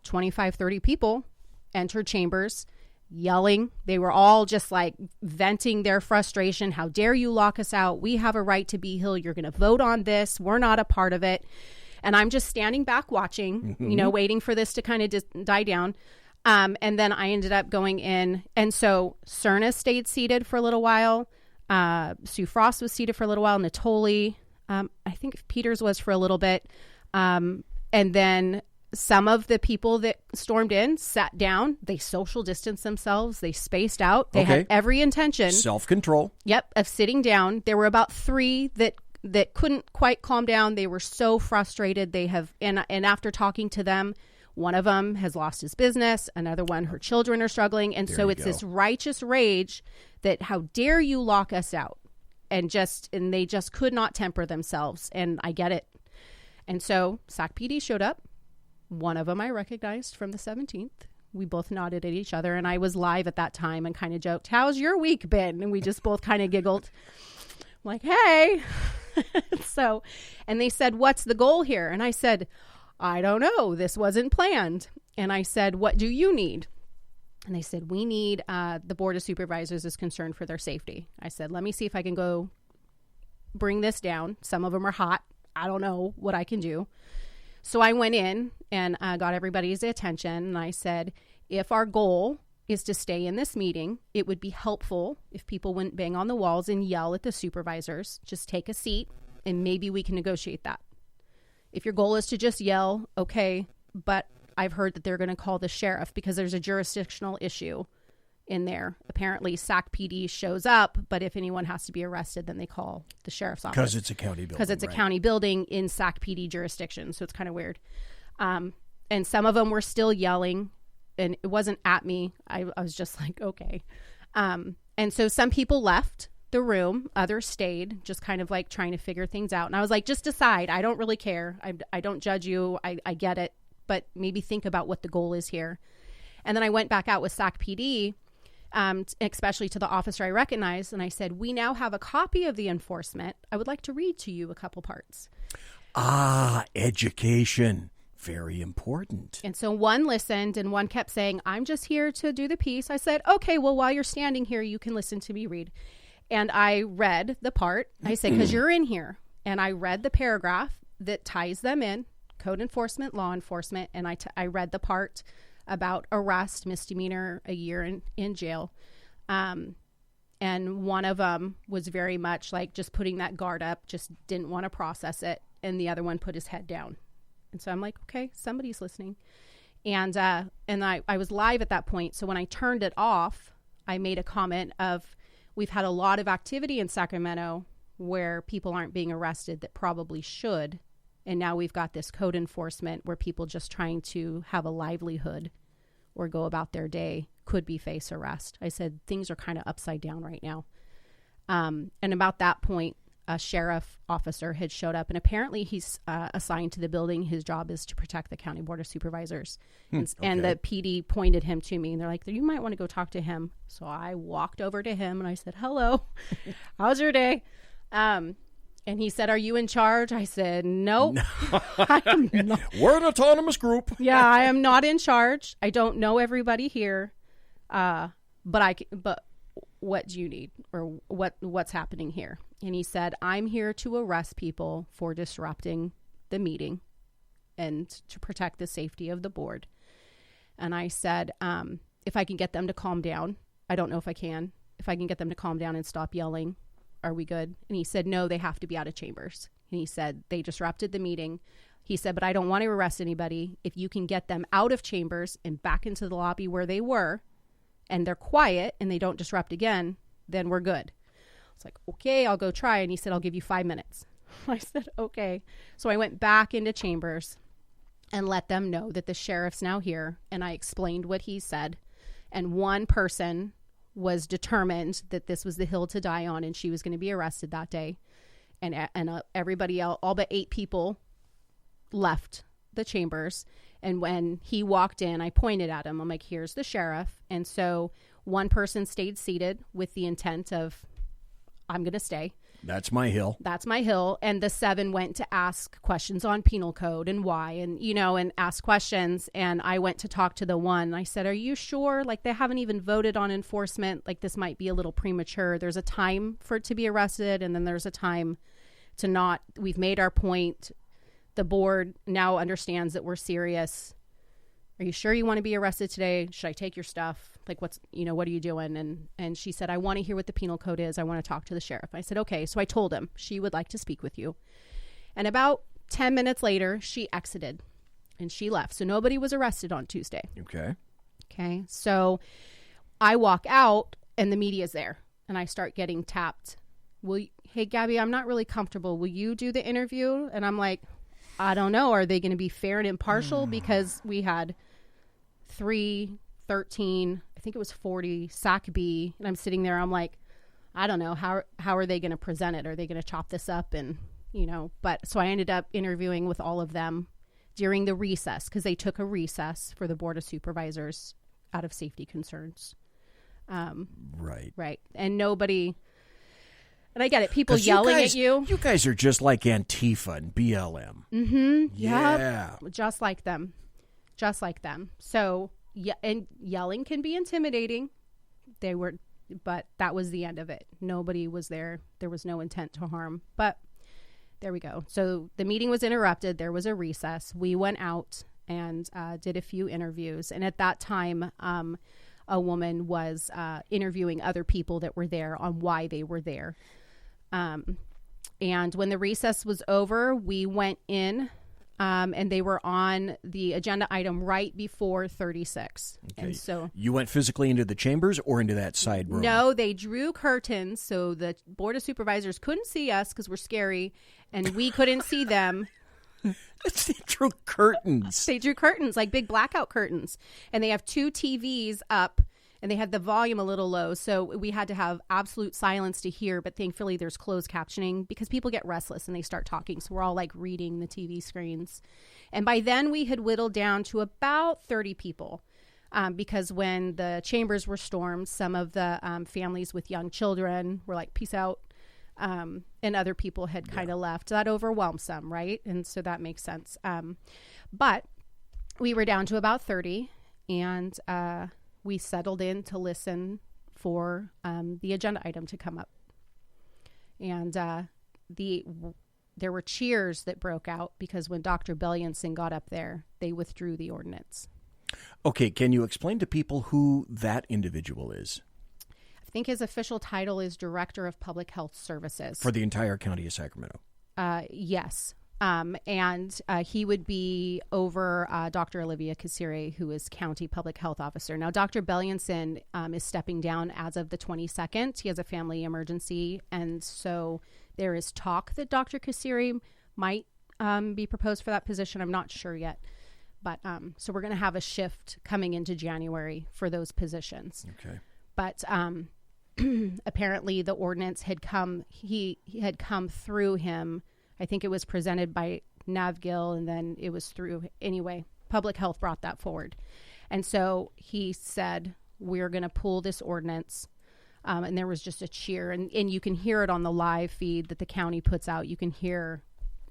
25, 30 people entered Chambers yelling. They were all just like venting their frustration. How dare you lock us out? We have a right to be here. You're going to vote on this. We're not a part of it. And I'm just standing back watching, waiting for this to kind of die down. And then I ended up going in. And so Cerna stayed seated for a little while. Sue Frost was seated for a little while. Natoli, I think Peters was for a little bit. And then some of the people that stormed in sat down. They social distanced themselves. They spaced out. They had every intention.
Self-control.
Yep, of sitting down. There were about 3 that couldn't quite calm down. They were so frustrated. They have, and after talking to them, one of them has lost his business. Another one, her children are struggling. And so it's this righteous rage that how dare you lock us out? And they just could not temper themselves. And I get it. And so Sac PD showed up. One of them I recognized from the 17th. We both nodded at each other, and I was live at that time and kind of joked, how's your week been? And we just both kind of giggled. Like, hey. And they said, what's the goal here? And I said, I don't know. This wasn't planned. And I said, what do you need? And they said, we need, the Board of Supervisors is concerned for their safety. I said, let me see if I can go bring this down. Some of them are hot. I don't know what I can do. So I went in and got everybody's attention. And I said, if our goal is to stay in this meeting, it would be helpful if people wouldn't bang on the walls and yell at the supervisors. Just take a seat and maybe we can negotiate that. If your goal is to just yell, okay, but I've heard that they're going to call the sheriff because there's a jurisdictional issue in there. Apparently SAC PD shows up, but if anyone has to be arrested, then they call the sheriff's office.
Because it's a county building.
Because it's a county building in SAC PD jurisdiction. So it's kind of weird. And some of them were still yelling, and it wasn't at me. I was just like, okay. And so some people left the room. Others stayed, just kind of like trying to figure things out. And I was like, just decide. I don't really care. I don't judge you. I get it. But maybe think about what the goal is here. And then I went back out with SAC PD, especially to the officer I recognized. And I said, we now have a copy of the enforcement. I would like to read to you a couple parts.
Education. Very important.
And so one listened and one kept saying, I'm just here to do the piece. I said, okay, well, while you're standing here, you can listen to me read. And I read the part. I said, because you're in here. And I read the paragraph that ties them in, code enforcement, law enforcement. And I read the part about arrest, misdemeanor, a year in jail. And one of them was very much like just putting that guard up, just didn't want to process it. And the other one put his head down. And so I'm like, okay, somebody's listening. And I was live at that point. So when I turned it off, I made a comment of, we've had a lot of activity in Sacramento where people aren't being arrested that probably should. And now we've got this code enforcement where people just trying to have a livelihood or go about their day could be face arrest. I said, things are kind of upside down right now. And about that point, a sheriff officer had showed up, and apparently he's assigned to the building. His job is to protect the county board of supervisors. And the PD pointed him to me, and they're like, you might want to go talk to him. So I walked over to him and I said, hello, how's your day? And he said, are you in charge? I said, nope. I am not.
We're an autonomous group.
Yeah, I am not in charge. I don't know everybody here. But what do you need, or what's happening here? And he said, I'm here to arrest people for disrupting the meeting and to protect the safety of the board. And I said, if I can get them to calm down, I don't know if I can. If I can get them to calm down and stop yelling, are we good? And he said, no, they have to be out of chambers. And he said, they disrupted the meeting. He said, but I don't want to arrest anybody. If you can get them out of chambers and back into the lobby where they were, and they're quiet and they don't disrupt again, then we're good. I was like, okay, I'll go try. And he said, I'll give you 5 minutes. I said, okay. So I went back into chambers and let them know that the sheriff's now here. And I explained what he said. And one person was determined that this was the hill to die on, and she was going to be arrested that day. And everybody else, all but 8 people, left the chambers. And when he walked in, I pointed at him. I'm like, here's the sheriff. And so one person stayed seated with the intent of, I'm going to stay.
That's my hill.
That's my hill. And the 7 went to ask questions on penal code and why, and, and ask questions. And I went to talk to the one. I said, are you sure? Like, they haven't even voted on enforcement. Like, this might be a little premature. There's a time for it to be arrested, and then there's a time to not. We've made our point. The board now understands that we're serious. Are you sure you want to be arrested today? Should I take your stuff? Like, what are you doing? And she said, I want to hear what the penal code is. I want to talk to the sheriff. I said, okay. So I told him she would like to speak with you. And about 10 minutes later, she exited and she left. So nobody was arrested on Tuesday. Okay. So I walk out and the media's there and I start getting tapped. Hey, Gabby, I'm not really comfortable. Will you do the interview? And I'm like, I don't know. Are they going to be fair and impartial? Because we had 3, 13, I think it was 40 SAC B. And I'm sitting there. I'm like, I don't know. How are they going to present it? Are they going to chop this up? And, but so I ended up interviewing with all of them during the recess, because they took a recess for the Board of Supervisors out of safety concerns.
Right.
And nobody... And I get it. People yelling at you.
You guys are just like Antifa and BLM.
Mm-hmm.
Yeah.
Just like them. So, and yelling can be intimidating. But that was the end of it. Nobody was there. There was no intent to harm. But there we go. So the meeting was interrupted. There was a recess. We went out and did a few interviews. And at that time, a woman was interviewing other people that were there on why they were there. And when the recess was over, we went in and they were on the agenda item right before 36.
Okay.
And so
you went physically into the chambers or into that side room?
No, they drew curtains so the Board of Supervisors couldn't see us because we're scary, and we couldn't see them.
They drew curtains.
They drew curtains, like big blackout curtains. And they have 2 TVs up, and they had the volume a little low. So we had to have absolute silence to hear. But thankfully, there's closed captioning because people get restless and they start talking. So we're all like reading the TV screens. And by then, we had whittled down to about 30 people. Because when the chambers were stormed, some of the families with young children were like, peace out. And other people had kind of left. That overwhelmed some, right? And so that makes sense. But we were down to about 30, and we settled in to listen for the agenda item to come up. And there were cheers that broke out because when Dr. Bellianson got up there, they withdrew the ordinance.
Okay, can you explain to people who that individual is?
I think his official title is Director of Public Health Services.
For the entire county of Sacramento?
Yes. And he would be over Dr. Olivia Kasiri, who is County Public Health Officer. Now, Dr. Bellianson is stepping down as of the 22nd. He has a family emergency. And so there is talk that Dr. Kasiri might be proposed for that position. I'm not sure yet. But so we're going to have a shift coming into January for those positions.
Okay.
But apparently the ordinance had come, he had come through him. I think it was presented by Navgil, and then it was through, anyway, Public Health brought that forward. And so he said, we're going to pull this ordinance. And there was just a cheer, and you can hear it on the live feed that the county puts out. You can hear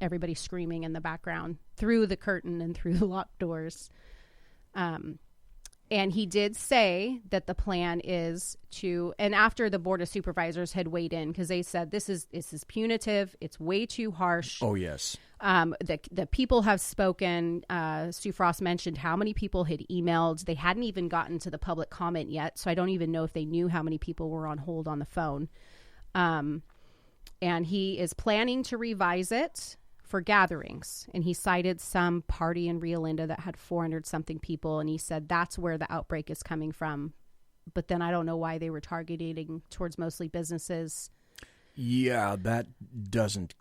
everybody screaming in the background through the curtain and through the locked doors. And he did say that the plan is to, and after the Board of Supervisors had weighed in, because they said this is punitive, it's way too harsh.
Oh, yes.
The people have spoken. Sue Frost mentioned how many people had emailed. They hadn't even gotten to the public comment yet, so I don't even know if they knew how many people were on hold on the phone. And he is planning to revise it for gatherings. And he cited some party in Rio Linda that had 400-something people, and he said that's where the outbreak is coming from. But then I don't know why they were targeting towards mostly businesses.
Yeah, that doesn't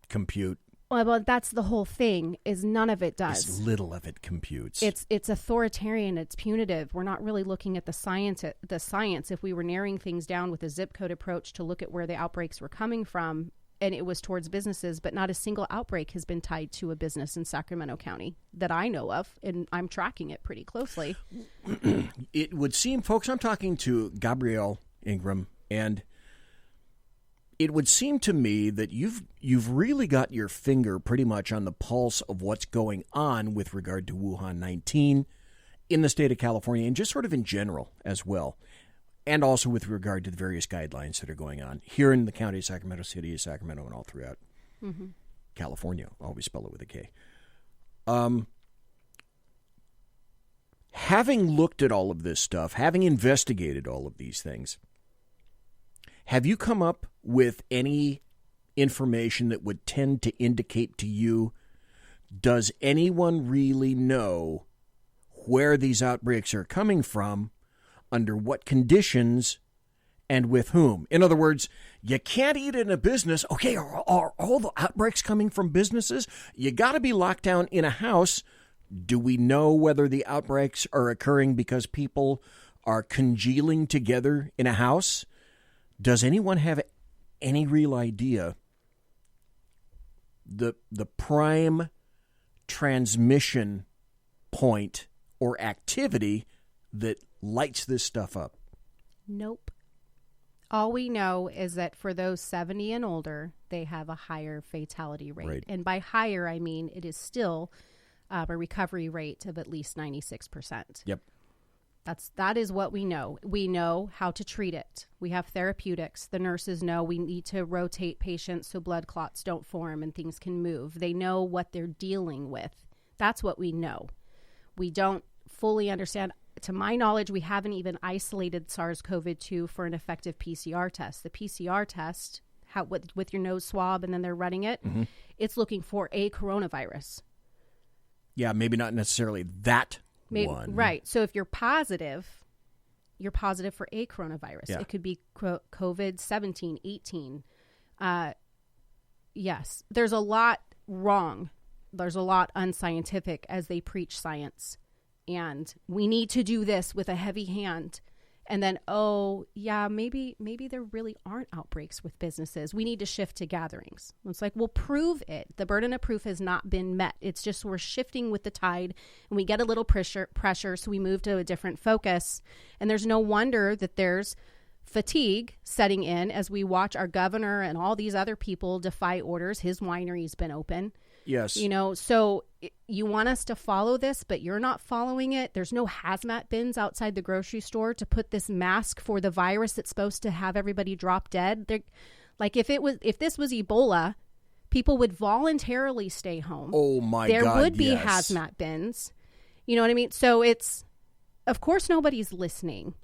compute.
Well, but that's the whole thing, is none of it does.
As little of it computes.
It's authoritarian, it's punitive. We're not really looking at the science. If we were narrowing things down with a zip code approach to look at where the outbreaks were coming from, and it was towards businesses, but not a single outbreak has been tied to a business in Sacramento County that I know of, and I'm tracking it pretty closely.
It would seem, folks, I'm talking to Gabrielle Ingram, and it would seem to me that you've really got your finger pretty much on the pulse of what's going on with regard to Wuhan 19 in the state of California, and just sort of in general as well. And also with regard to the various guidelines that are going on here in the county of Sacramento, city of Sacramento, and all throughout California. Always spell it with a K. Having looked at all of this stuff, having investigated all of these things, have you come up with any information that would tend to indicate to you, does anyone really know where these outbreaks are coming from, under what conditions, and with whom? In other words, you can't eat in a business. Okay, are all the outbreaks coming from businesses? You got to be locked down in a house. Do we know whether the outbreaks are occurring because people are congealing together in a house? Does anyone have any real idea the prime transmission point or activity that lights this stuff up?
Nope. All we know is that for those 70 and older, they have a higher fatality rate.
Right.
And by higher, I mean it is still a recovery rate of at least 96%.
Yep.
That is what we know. We know how to treat it. We have therapeutics. The nurses know we need to rotate patients so blood clots don't form and things can move. They know what they're dealing with. That's what we know. We don't fully understand. To my knowledge, we haven't even isolated SARS-CoV-2 for an effective PCR test. The PCR test, with your nose swab and then they're running it, it's looking for a coronavirus.
Yeah, maybe not necessarily that one.
Right. So if you're positive for a coronavirus.
Yeah.
It could be COVID 17, 18. Yes. There's a lot wrong. There's a lot unscientific as they preach science. And we need to do this with a heavy hand. And then, oh, yeah, maybe there really aren't outbreaks with businesses. We need to shift to gatherings. It's like, well, prove it. The burden of proof has not been met. It's just we're shifting with the tide and we get a little pressure, so we move to a different focus. And there's no wonder that there's fatigue setting in as we watch our governor and all these other people defy orders. His winery's been open.
Yes.
So you want us to follow this, but you're not following it. There's no hazmat bins outside the grocery store to put this mask for the virus that's supposed to have everybody drop dead. Like if this was Ebola, people would voluntarily stay home.
Oh my God,
there would be
yes.
hazmat bins. You know what I mean? So of course nobody's listening.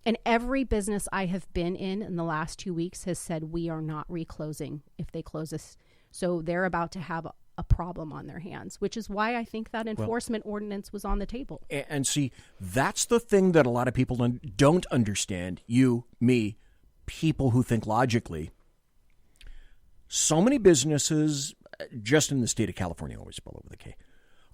And every business I have been in the last 2 weeks has said we are not reclosing if they close us. So they're about to have a problem on their hands, which is why I think that enforcement ordinance was on the table.
And see, that's the thing that a lot of people don't understand. You, me, people who think logically. So many businesses, just in the state of California, always spell it with a K,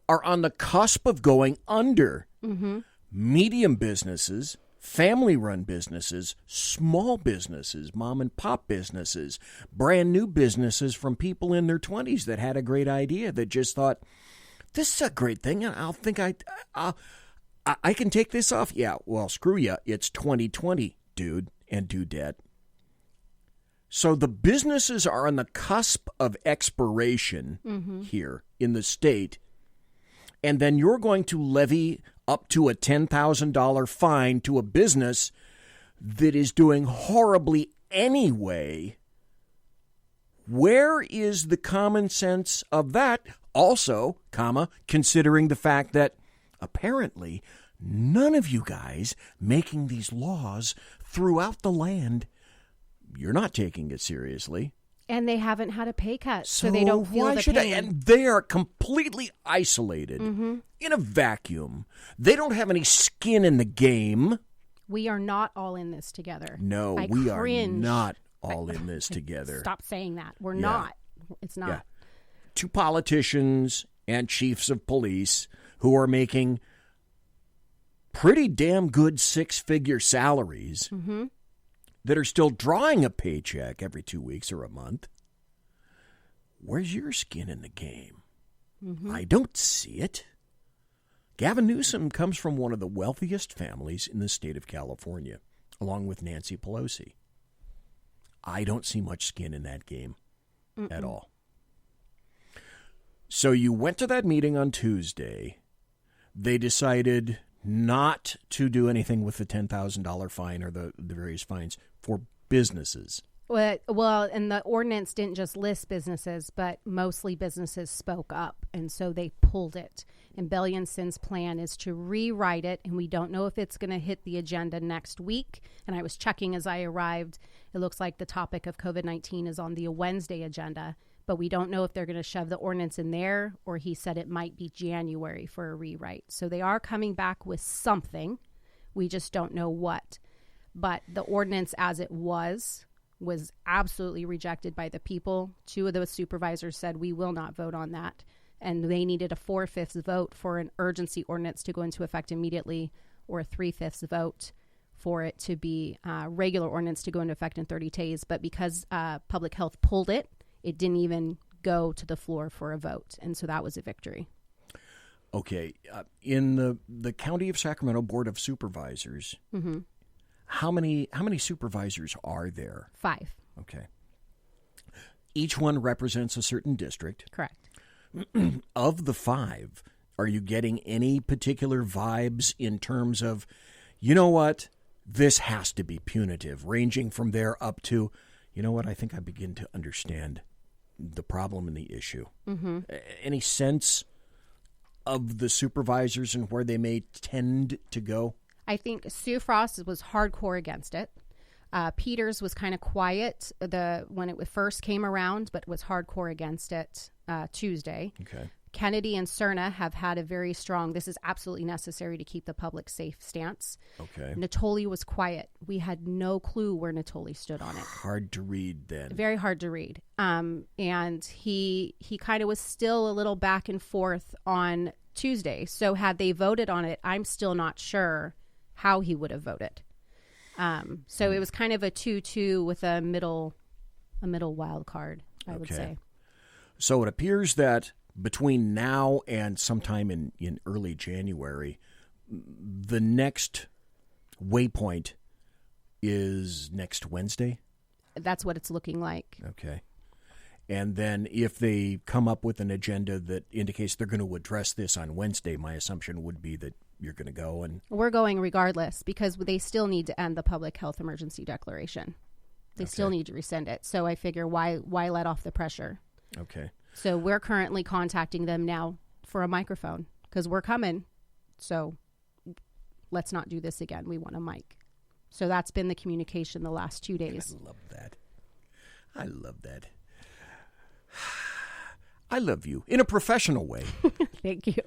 are on the cusp of going under.
Mm-hmm.
Medium businesses, family-run businesses, small businesses, mom-and-pop businesses, brand-new businesses from people in their 20s that had a great idea that just thought, this is a great thing, and I can take this off. Yeah, well, screw you. It's 2020, dude and dudette. So the businesses are on the cusp of expiration here in the state, and then you're going to levy up to a $10,000 fine to a business that is doing horribly anyway. Where is the common sense of that? Also, considering the fact that apparently none of you guys making these laws throughout the land, you're not taking it seriously.
And they haven't had a pay cut, so they don't feel the pain.
And they are completely isolated in a vacuum. They don't have any skin in the game.
We are not all in this together.
No, we are not all in this together.
Stop saying that. We're not. It's not.
Yeah. Two politicians and chiefs of police who are making pretty damn good six-figure salaries that are still drawing a paycheck every 2 weeks or a month. Where's your skin in the game? I don't see it. Gavin Newsom comes from one of the wealthiest families in the state of California, along with Nancy Pelosi. I don't see much skin in that game at all. So you went to that meeting on Tuesday. They decided not to do anything with the $10,000 fine or the various fines for businesses.
Well, and the ordinance didn't just list businesses, but mostly businesses spoke up, and so they pulled it. And Bellionson's plan is to rewrite it, and we don't know if it's going to hit the agenda next week. And I was checking as I arrived. It looks like the topic of COVID-19 is on the Wednesday agenda, but we don't know if they're going to shove the ordinance in there, or he said it might be January for a rewrite. So they are coming back with something. We just don't know what. But the ordinance as it was absolutely rejected by the people. Two of those supervisors said, we will not vote on that. And they needed a 4/5 vote for an urgency ordinance to go into effect immediately, or a 3/5 vote for it to be a regular ordinance to go into effect in 30 days. But because public health pulled it, it didn't even go to the floor for a vote. And so that was a victory.
Okay. In the County of Sacramento Board of Supervisors, how many supervisors are there?
5.
Okay. Each one represents a certain district.
Correct.
Of the 5, are you getting any particular vibes in terms of, you know what, this has to be punitive, ranging from there up to, you know what, I think I begin to understand the problem and the issue. Any sense of the supervisors and where they may tend to go?
I think Sue Frost was hardcore against it. Peters was kind of quiet when it first came around, but was hardcore against it Tuesday.
Okay.
Kennedy and Cerna have had a very strong, this is absolutely necessary to keep the public safe stance.
Okay.
Natoli was quiet. We had no clue where Natoli stood on it.
Hard to read then.
Very hard to read. And he kind of was still a little back and forth on Tuesday. So had they voted on it, I'm still not sure how he would have voted. So it was kind of a 2-2 with a middle wild card, I would say.
So it appears that between now and sometime in early January, the next waypoint is next Wednesday?
That's what it's looking like.
Okay. And then if they come up with an agenda that indicates they're going to address this on Wednesday, my assumption would be that you're going to go and...
We're going regardless because they still need to end the public health emergency declaration. They still need to rescind it. So I figure why let off the pressure?
Okay.
So we're currently contacting them now for a microphone because we're coming. So let's not do this again. We want a mic. So that's been the communication the last 2 days.
I love that. I love that. I love you in a professional way.
Thank you.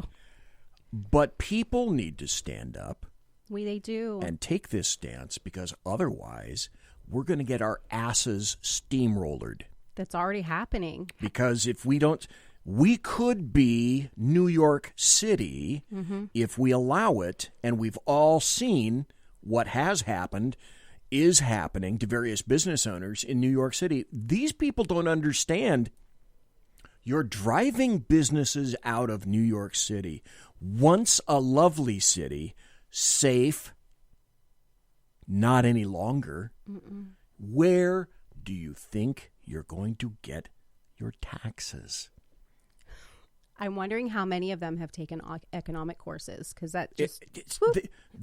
But people need to stand up.
They do.
And take this stance because otherwise we're going to get our asses steamrollered.
That's already happening.
Because if we don't, we could be New York City if we allow it. And we've all seen what has happened, is happening to various business owners in New York City. These people don't understand. You're driving businesses out of New York City, once a lovely city, safe, not any longer. Where do you think you're going to get your taxes?
I'm wondering how many of them have taken economic courses, because that just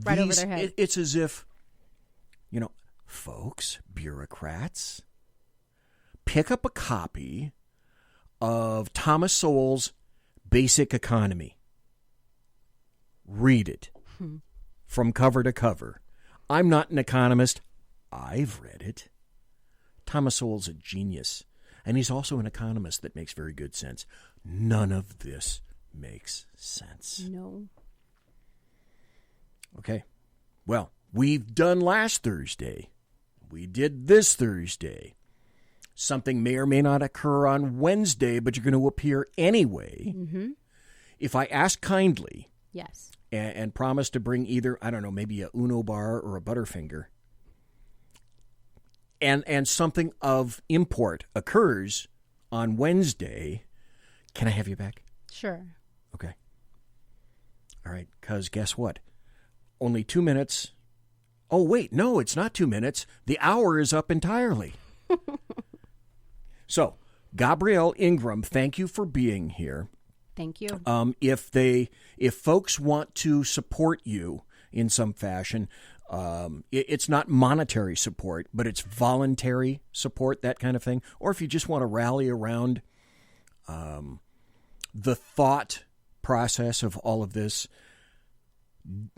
right
over their head.
It's as if, folks, bureaucrats, pick up a copy of Thomas Sowell's Basic Economy. Read it from cover to cover. I'm not an economist. I've read it. Thomas Sowell's a genius, and he's also an economist that makes very good sense. None of this makes sense.
No.
Okay. Well, we've done last Thursday. We did this Thursday. Something may or may not occur on Wednesday, but you're going to appear anyway.
Mm-hmm.
If I ask kindly,
yes,
and promise to bring either, I don't know, maybe a Uno bar or a Butterfinger, and something of import occurs on Wednesday, can I have you back?
Sure.
Okay. All right, because guess what? Only 2 minutes. Oh, wait, no, it's not 2 minutes. The hour is up entirely. So, Gabrielle Ingram, thank you for being here.
Thank you.
If folks want to support you in some fashion, it's not monetary support, but it's voluntary support, that kind of thing. Or if you just want to rally around the thought process of all of this,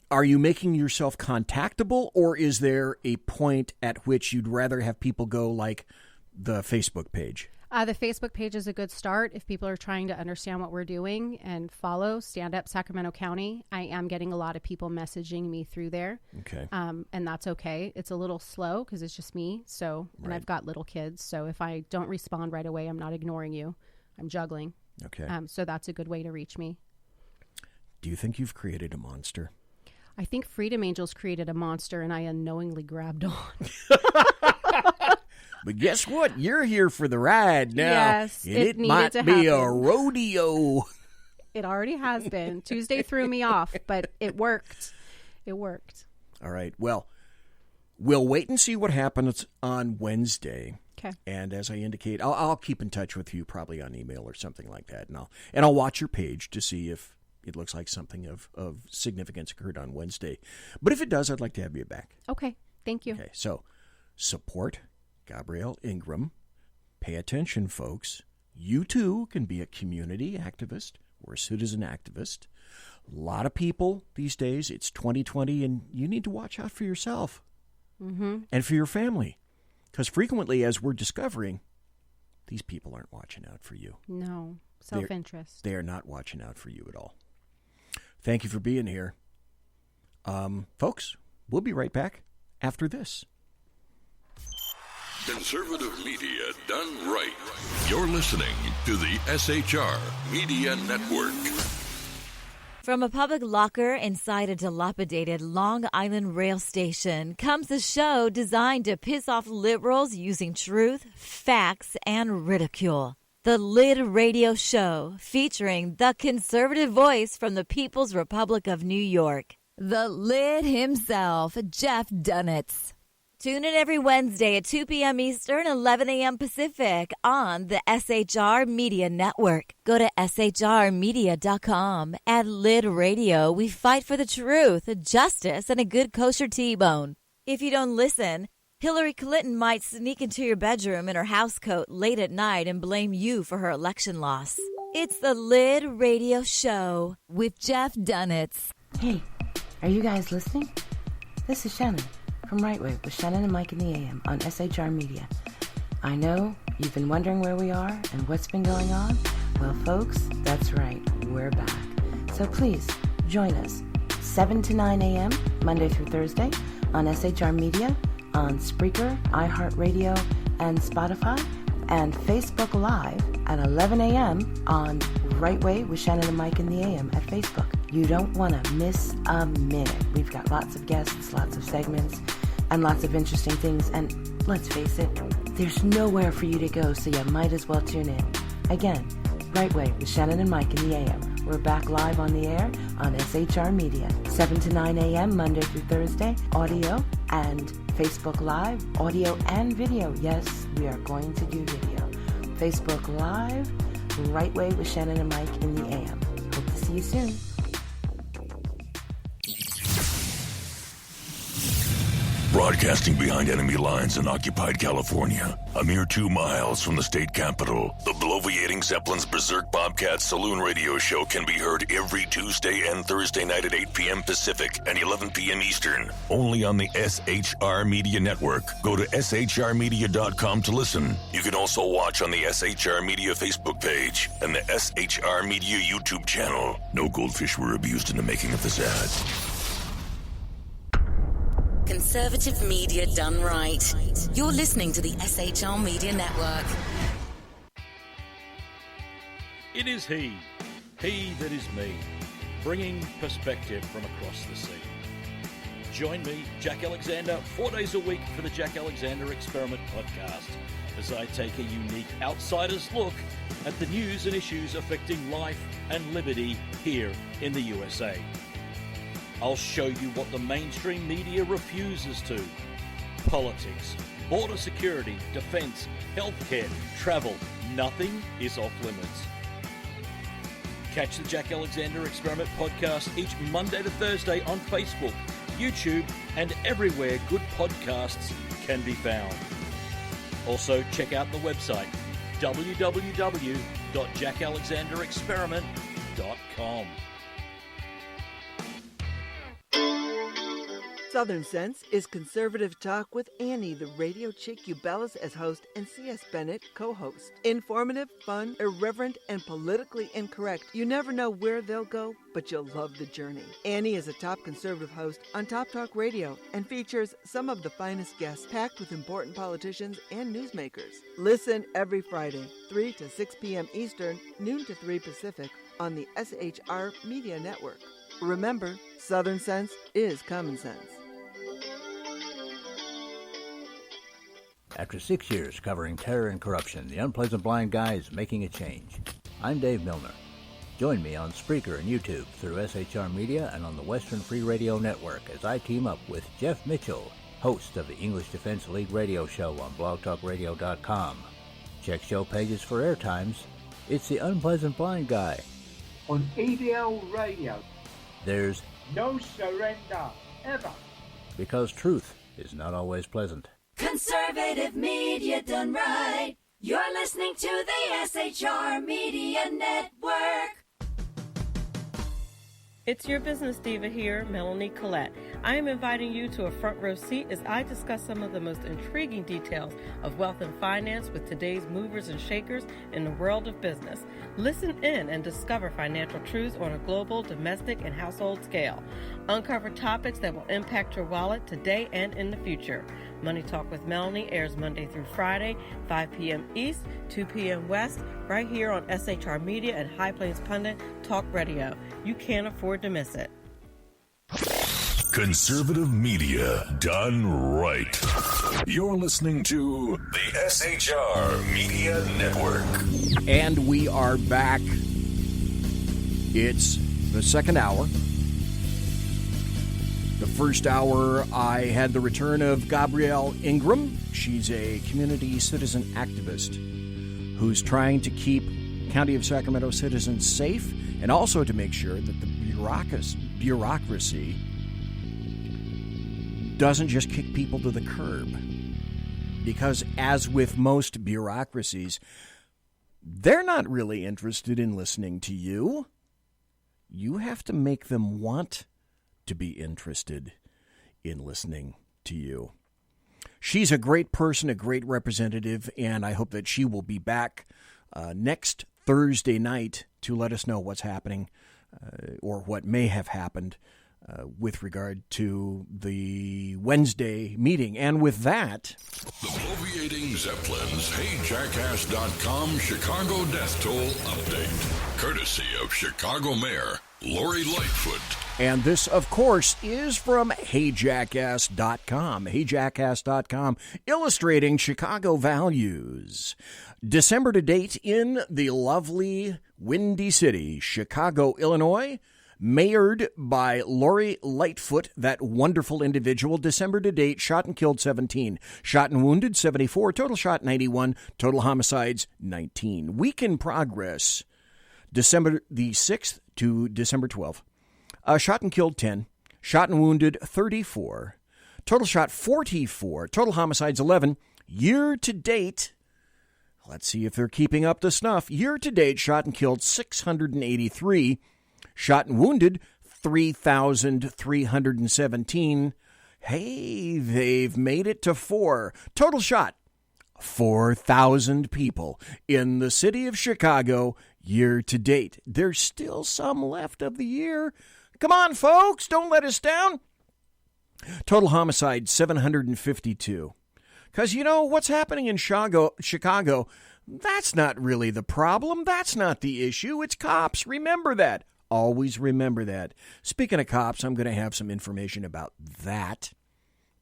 are you making yourself contactable, or is there a point at which you'd rather have people go like the Facebook page?
The Facebook page is a good start if people are trying to understand what we're doing and follow Stand Up Sacramento County. I am getting a lot of people messaging me through there.
Okay.
And that's okay. It's a little slow because it's just me. So, and I've got little kids. So if I don't respond right away, I'm not ignoring you. I'm juggling.
Okay.
So that's a good way to reach me.
Do you think you've created a monster?
I think Freedom Angels created a monster and I unknowingly grabbed on.
But guess what? You're here for the ride now.
Yes,
and
it
might
to
be
happen.
a rodeo.
It already has been. Tuesday threw me off, but it worked. It worked.
All right. Well, we'll wait and see what happens on Wednesday.
Okay.
And as I indicate, I'll keep in touch with you probably on email or something like that, and I'll watch your page to see if it looks like something of significance occurred on Wednesday. But if it does, I'd like to have you back.
Okay. Thank you.
Okay. So support Gabrielle Ingram. Pay attention, folks. You too can be a community activist or a citizen activist. A lot of people these days, it's 2020, and you need to watch out for yourself and for your family. Because frequently, as we're discovering, these people aren't watching out for you.
No, self-interest.
They are not watching out for you at all. Thank you for being here. Folks, we'll be right back after this.
Conservative media done right. You're listening to the SHR Media Network.
From a public locker inside a dilapidated Long Island rail station comes a show designed to piss off liberals using truth, facts, and ridicule. The Lid Radio Show, featuring the conservative voice from the People's Republic of New York, the Lid himself, Jeff Dunitz. Tune in every Wednesday at 2 p.m. Eastern, 11 a.m. Pacific on the SHR Media Network. Go to shrmedia.com. At Lid Radio, we fight for the truth, justice, and a good kosher T-bone. If you don't listen, Hillary Clinton might sneak into your bedroom in her housecoat late at night and blame you for her election loss. It's the Lid Radio Show with Jeff Dunitz.
Hey, are you guys listening? This is Shannon from Right Way with Shannon and Mike in the AM on SHR Media. I know you've been wondering where we are and what's been going on. Well, folks, that's right. We're back. So please join us 7 to 9 a.m. Monday through Thursday on SHR Media, on Spreaker, iHeartRadio, and Spotify, and Facebook Live at 11 a.m. on Right Way with Shannon and Mike in the AM at Facebook. You don't want to miss a minute. We've got lots of guests, lots of segments, and lots of interesting things. And let's face it, there's nowhere for you to go, so you might as well tune in. Again, Right Way with Shannon and Mike in the AM. We're back live on the air on SHR Media, 7 to 9 a.m. Monday through Thursday, audio and Facebook Live, audio and video. Yes, we are going to do video. Facebook Live, Right Way with Shannon and Mike in the AM. See you soon.
Broadcasting behind enemy lines in occupied California, a mere 2 miles from the state capital, the bloviating Zeppelin's Berserk Bobcat Saloon radio show can be heard every Tuesday and Thursday night at 8 p.m. Pacific and 11 p.m. Eastern, only on the SHR Media Network. Go to shrmedia.com to listen. You can also watch on the SHR Media Facebook page and the SHR Media YouTube channel. No goldfish were abused in the making of this ad.
Conservative media done right. You're listening to the SHR Media Network.
It is he that is me, bringing perspective from across the sea. Join me, Jack Alexander, 4 days a week for the Jack Alexander Experiment podcast, as I take a unique outsider's look at the news and issues affecting life and liberty here in the USA. I'll show you what the mainstream media refuses to. Politics, border security, defense, healthcare, travel, nothing is off limits. Catch the Jack Alexander Experiment podcast each Monday to Thursday on Facebook, YouTube, and everywhere good podcasts can be found. Also, check out the website, www.jackalexanderexperiment.com.
Southern Sense is conservative talk with Annie, the radio chick Ubellis as host and C.S. Bennett co-host. Informative, fun, irreverent, and politically incorrect. You never know where they'll go, but you'll love the journey. Annie is a top conservative host on Top Talk Radio and features some of the finest guests packed with important politicians and newsmakers. Listen every Friday, 3 to 6 p.m. Eastern, noon to 3 Pacific on the SHR Media Network. Remember, Southern Sense is common sense.
After 6 years covering terror and corruption, the Unpleasant Blind Guy is making a change. I'm Dave Milner. Join me on Spreaker and YouTube through SHR Media and on the Western Free Radio Network as I team up with Jeff Mitchell, host of the English Defense League radio show on blogtalkradio.com. Check show pages for airtimes. It's the Unpleasant Blind Guy.
On EDL Radio.
There's
no surrender, ever.
Because truth is not always pleasant.
Conservative media done right. You're listening to the SHR Media Network.
It's your business diva here, Melanie Collette. I am inviting you to a front row seat as I discuss some of the most intriguing details of wealth and finance with today's movers and shakers in the world of business. Listen in and discover financial truths on a global, domestic, and household scale. Uncover topics that will impact your wallet today and in the future. Money Talk with Melanie airs Monday through Friday, 5 p.m. East, 2 p.m. West, right here on SHR Media and High Plains Pundit Talk Radio. You can't afford to miss it.
Conservative media done right. You're listening to the SHR Media Network.
And we are back. It's the second hour. The first hour, I had the return of Gabrielle Ingram. She's a community citizen activist who's trying to keep County of Sacramento citizens safe and also to make sure that the bureaucracy doesn't just kick people to the curb. Because as with most bureaucracies, they're not really interested in listening to you. You have to make them want to be interested in listening to you. She's a great person, a great representative, and I hope that she will be back next Thursday night to let us know what's happening or what may have happened with regard to the Wednesday meeting. And with that,
the bloviating Zeppelin's HeyJackass.com Chicago Death Toll Update, courtesy of Chicago Mayor Lori Lightfoot.
And this, of course, is from HeyJackass.com. HeyJackass.com, illustrating Chicago values. December to date in the lovely Windy City, Chicago, Illinois, mayored by Lori Lightfoot, that wonderful individual. December to date, shot and killed 17, shot and wounded 74, total shot 91, total homicides 19. Week in progress. December the 6th to December 12th. Shot and killed 10. Shot and wounded 34. Total shot 44. Total homicides 11. Year to date, let's see if they're keeping up the snuff. Year to date, shot and killed 683. Shot and wounded 3,317. Hey, they've made it to 4. Total shot 4,000 people in the city of Chicago year to date. There's still some left of the year. Come on, folks, don't let us down. Total homicide 752. Because, you know, what's happening in Chicago, that's not really the problem. That's not the issue. It's cops. Remember that. Always remember that. Speaking of cops, I'm going to have some information about that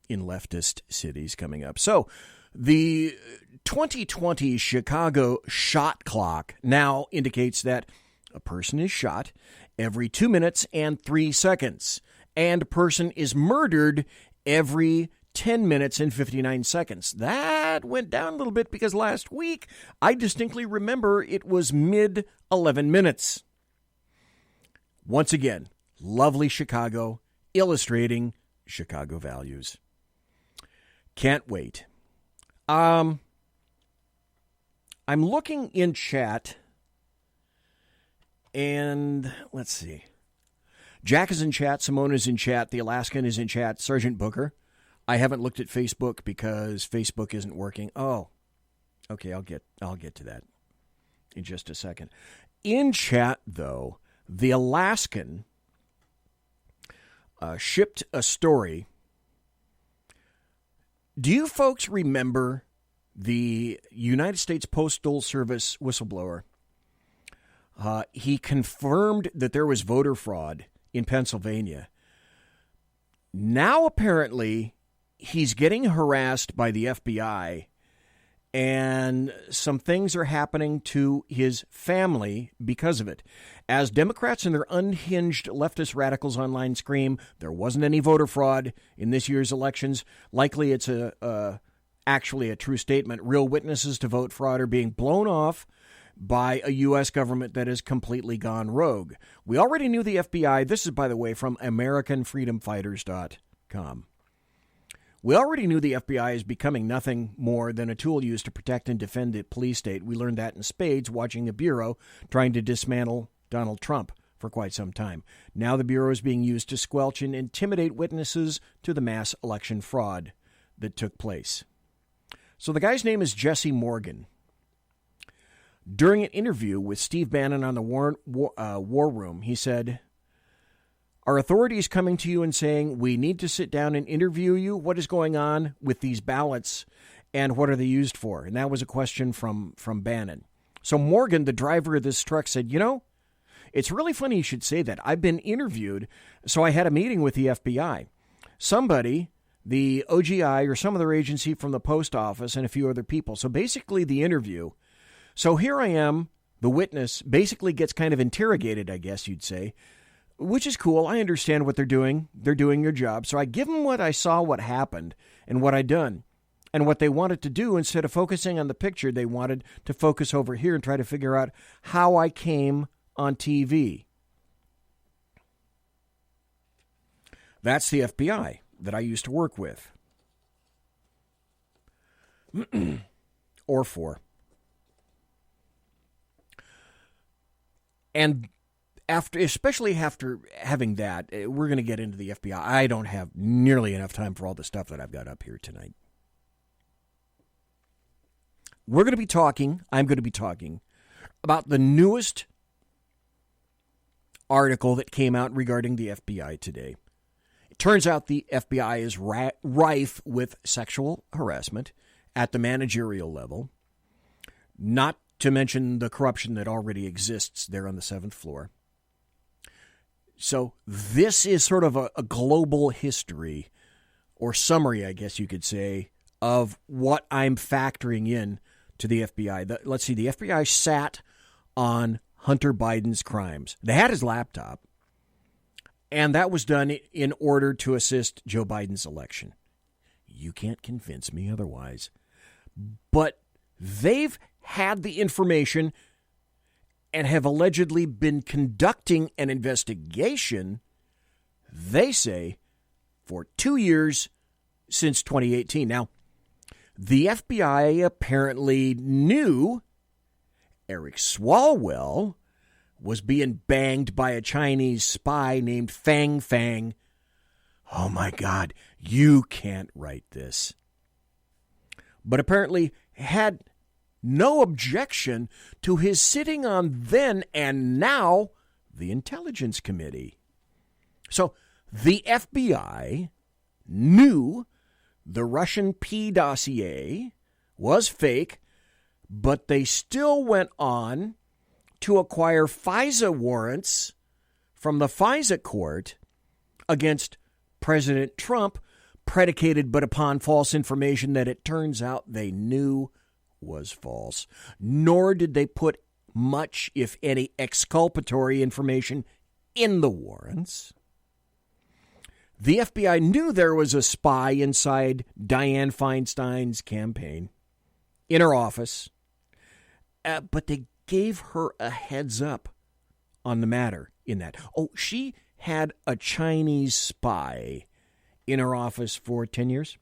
in leftist cities coming up. So, the 2020 Chicago shot clock now indicates that a person is shot every 2 minutes and 3 seconds, and a person is murdered every 10 minutes and 59 seconds. That went down a little bit because last week I distinctly remember it was mid 11 minutes. Once again, lovely Chicago, illustrating Chicago values. Can't wait. I'm looking in chat, and let's see. Jack is in chat, Simone is in chat, the Alaskan is in chat, Sergeant Booker. I haven't looked at Facebook because Facebook isn't working. Oh, okay, I'll get to that in just a second. In chat, though, the Alaskan shipped a story. Do you folks remember the United States Postal Service whistleblower? He confirmed that there was voter fraud in Pennsylvania. Now, apparently, he's getting harassed by the FBI, and some things are happening to his family because of it. As Democrats and their unhinged leftist radicals online scream, there wasn't any voter fraud in this year's elections. Likely it's actually a true statement. Real witnesses to vote fraud are being blown off by a U.S. government that has completely gone rogue. We already knew the FBI. This is, by the way, from AmericanFreedomFighters.com. We already knew the FBI is becoming nothing more than a tool used to protect and defend the police state. We learned that in spades watching the Bureau trying to dismantle Donald Trump for quite some time. Now the Bureau is being used to squelch and intimidate witnesses to the mass election fraud that took place. So the guy's name is Jesse Morgan. During an interview with Steve Bannon on the War Room, he said, "Are authorities coming to you and saying, we need to sit down and interview you? What is going on with these ballots and what are they used for?" And that was a question from Bannon. So Morgan, the driver of this truck, said, "You know, it's really funny you should say that. I've been interviewed, so I had a meeting with the FBI. Somebody, the OGI or some other agency from the post office and a few other people. So basically the interview. So here I am, the witness, basically gets kind of interrogated, I guess you'd say, which is cool. I understand what they're doing. They're doing their job. So I give them what I saw, what happened, and what I done. And what they wanted to do, instead of focusing on the picture, they wanted to focus over here and try to figure out how I came on TV." That's the FBI that I used to work with. Or for. And especially after having that, we're going to get into the FBI. I don't have nearly enough time for all the stuff that I've got up here tonight. I'm going to be talking about the newest article that came out regarding the FBI today. It turns out the FBI is rife with sexual harassment at the managerial level, not to mention the corruption that already exists there on the 7th floor. So this is sort of a global history, or summary, I guess you could say, of what I'm factoring in to the FBI. Let's see, the FBI sat on Hunter Biden's crimes. They had his laptop, and that was done in order to assist Joe Biden's election. You can't convince me otherwise. But they've had the information, and have allegedly been conducting an investigation, they say, for 2 years since 2018. Now, the FBI apparently knew Eric Swalwell was being banged by a Chinese spy named Fang Fang. Oh my God, you can't write this. But apparently had no objection to his sitting on then and now the Intelligence Committee. So the FBI knew the Russian P dossier was fake, but they still went on to acquire FISA warrants from the FISA court against President Trump, predicated but upon false information that it turns out they knew was false. Nor did they put much, if any, exculpatory information in the warrants. The FBI knew there was a spy inside Dianne Feinstein's campaign, in her office, but they gave her a heads up on the matter in that. Oh, she had a Chinese spy in her office for 10 years?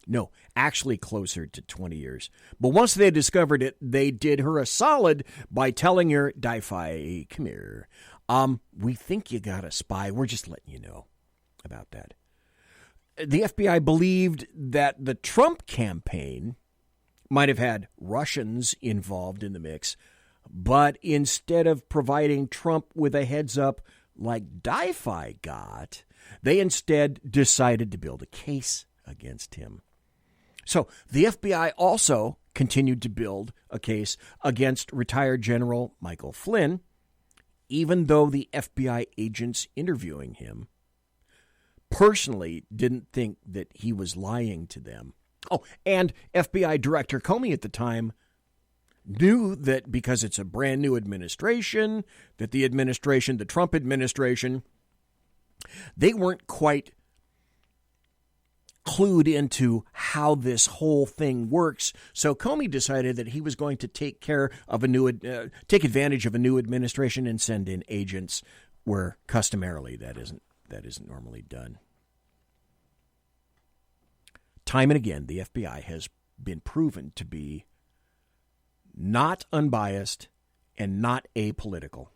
No, actually closer to 20 years. But once they discovered it, they did her a solid by telling her, Di-Fi, come here. We think you got a spy. We're just letting you know about that. The FBI believed that the Trump campaign might have had Russians involved in the mix, but instead of providing Trump with a heads up like Di-Fi got, they instead decided to build a case against him. So the FBI also continued to build a case against retired General Michael Flynn, even though the FBI agents interviewing him personally didn't think that he was lying to them. Oh, and FBI Director Comey at the time knew that because it's a brand new administration, that the Trump administration, they weren't quite clued into how this whole thing works. So Comey decided that he was going to take advantage of a new administration and send in agents where customarily that isn't normally done. Time and again, the FBI has been proven to be not unbiased and not apolitical.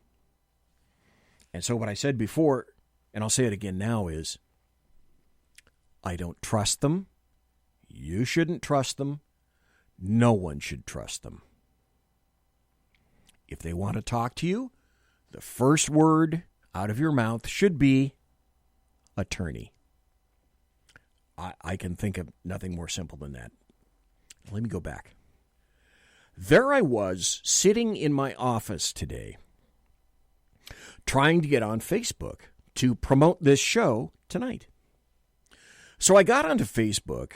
And so what I said before, and I'll say it again now, is I don't trust them. You shouldn't trust them. No one should trust them. If they want to talk to you, the first word out of your mouth should be attorney. I can think of nothing more simple than that. Let me go back. There I was sitting in my office today trying to get on Facebook to promote this show tonight. So I got onto Facebook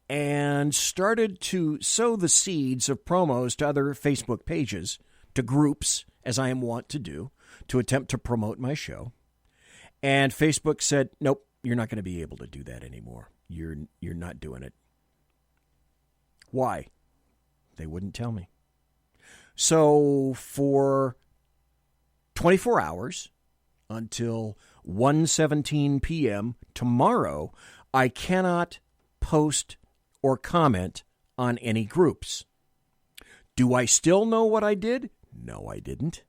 and started to sow the seeds of promos to other Facebook pages, to groups, as I am wont to do, to attempt to promote my show. And Facebook said, nope, you're not going to be able to do that anymore. You're not doing it. Why? They wouldn't tell me. So for 24 hours until 1:17 p.m. tomorrow, I cannot post or comment on any groups. Do I still know what I did? No, I didn't.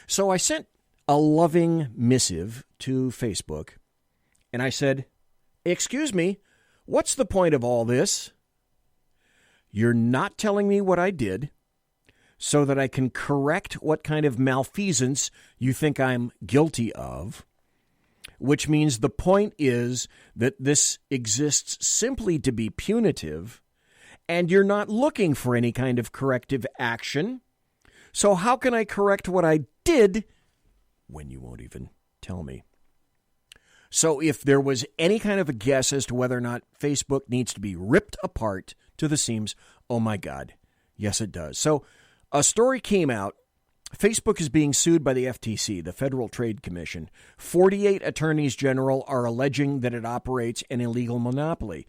So I sent a loving missive to Facebook, and I said, excuse me, what's the point of all this? You're not telling me what I did so that I can correct what kind of malfeasance you think I'm guilty of, which means the point is that this exists simply to be punitive, and you're not looking for any kind of corrective action. So how can I correct what I did when you won't even tell me? So if there was any kind of a guess as to whether or not Facebook needs to be ripped apart to the seams, oh my God, yes it does. So a story came out. Facebook is being sued by the FTC, the Federal Trade Commission. 48 attorneys general are alleging that it operates an illegal monopoly.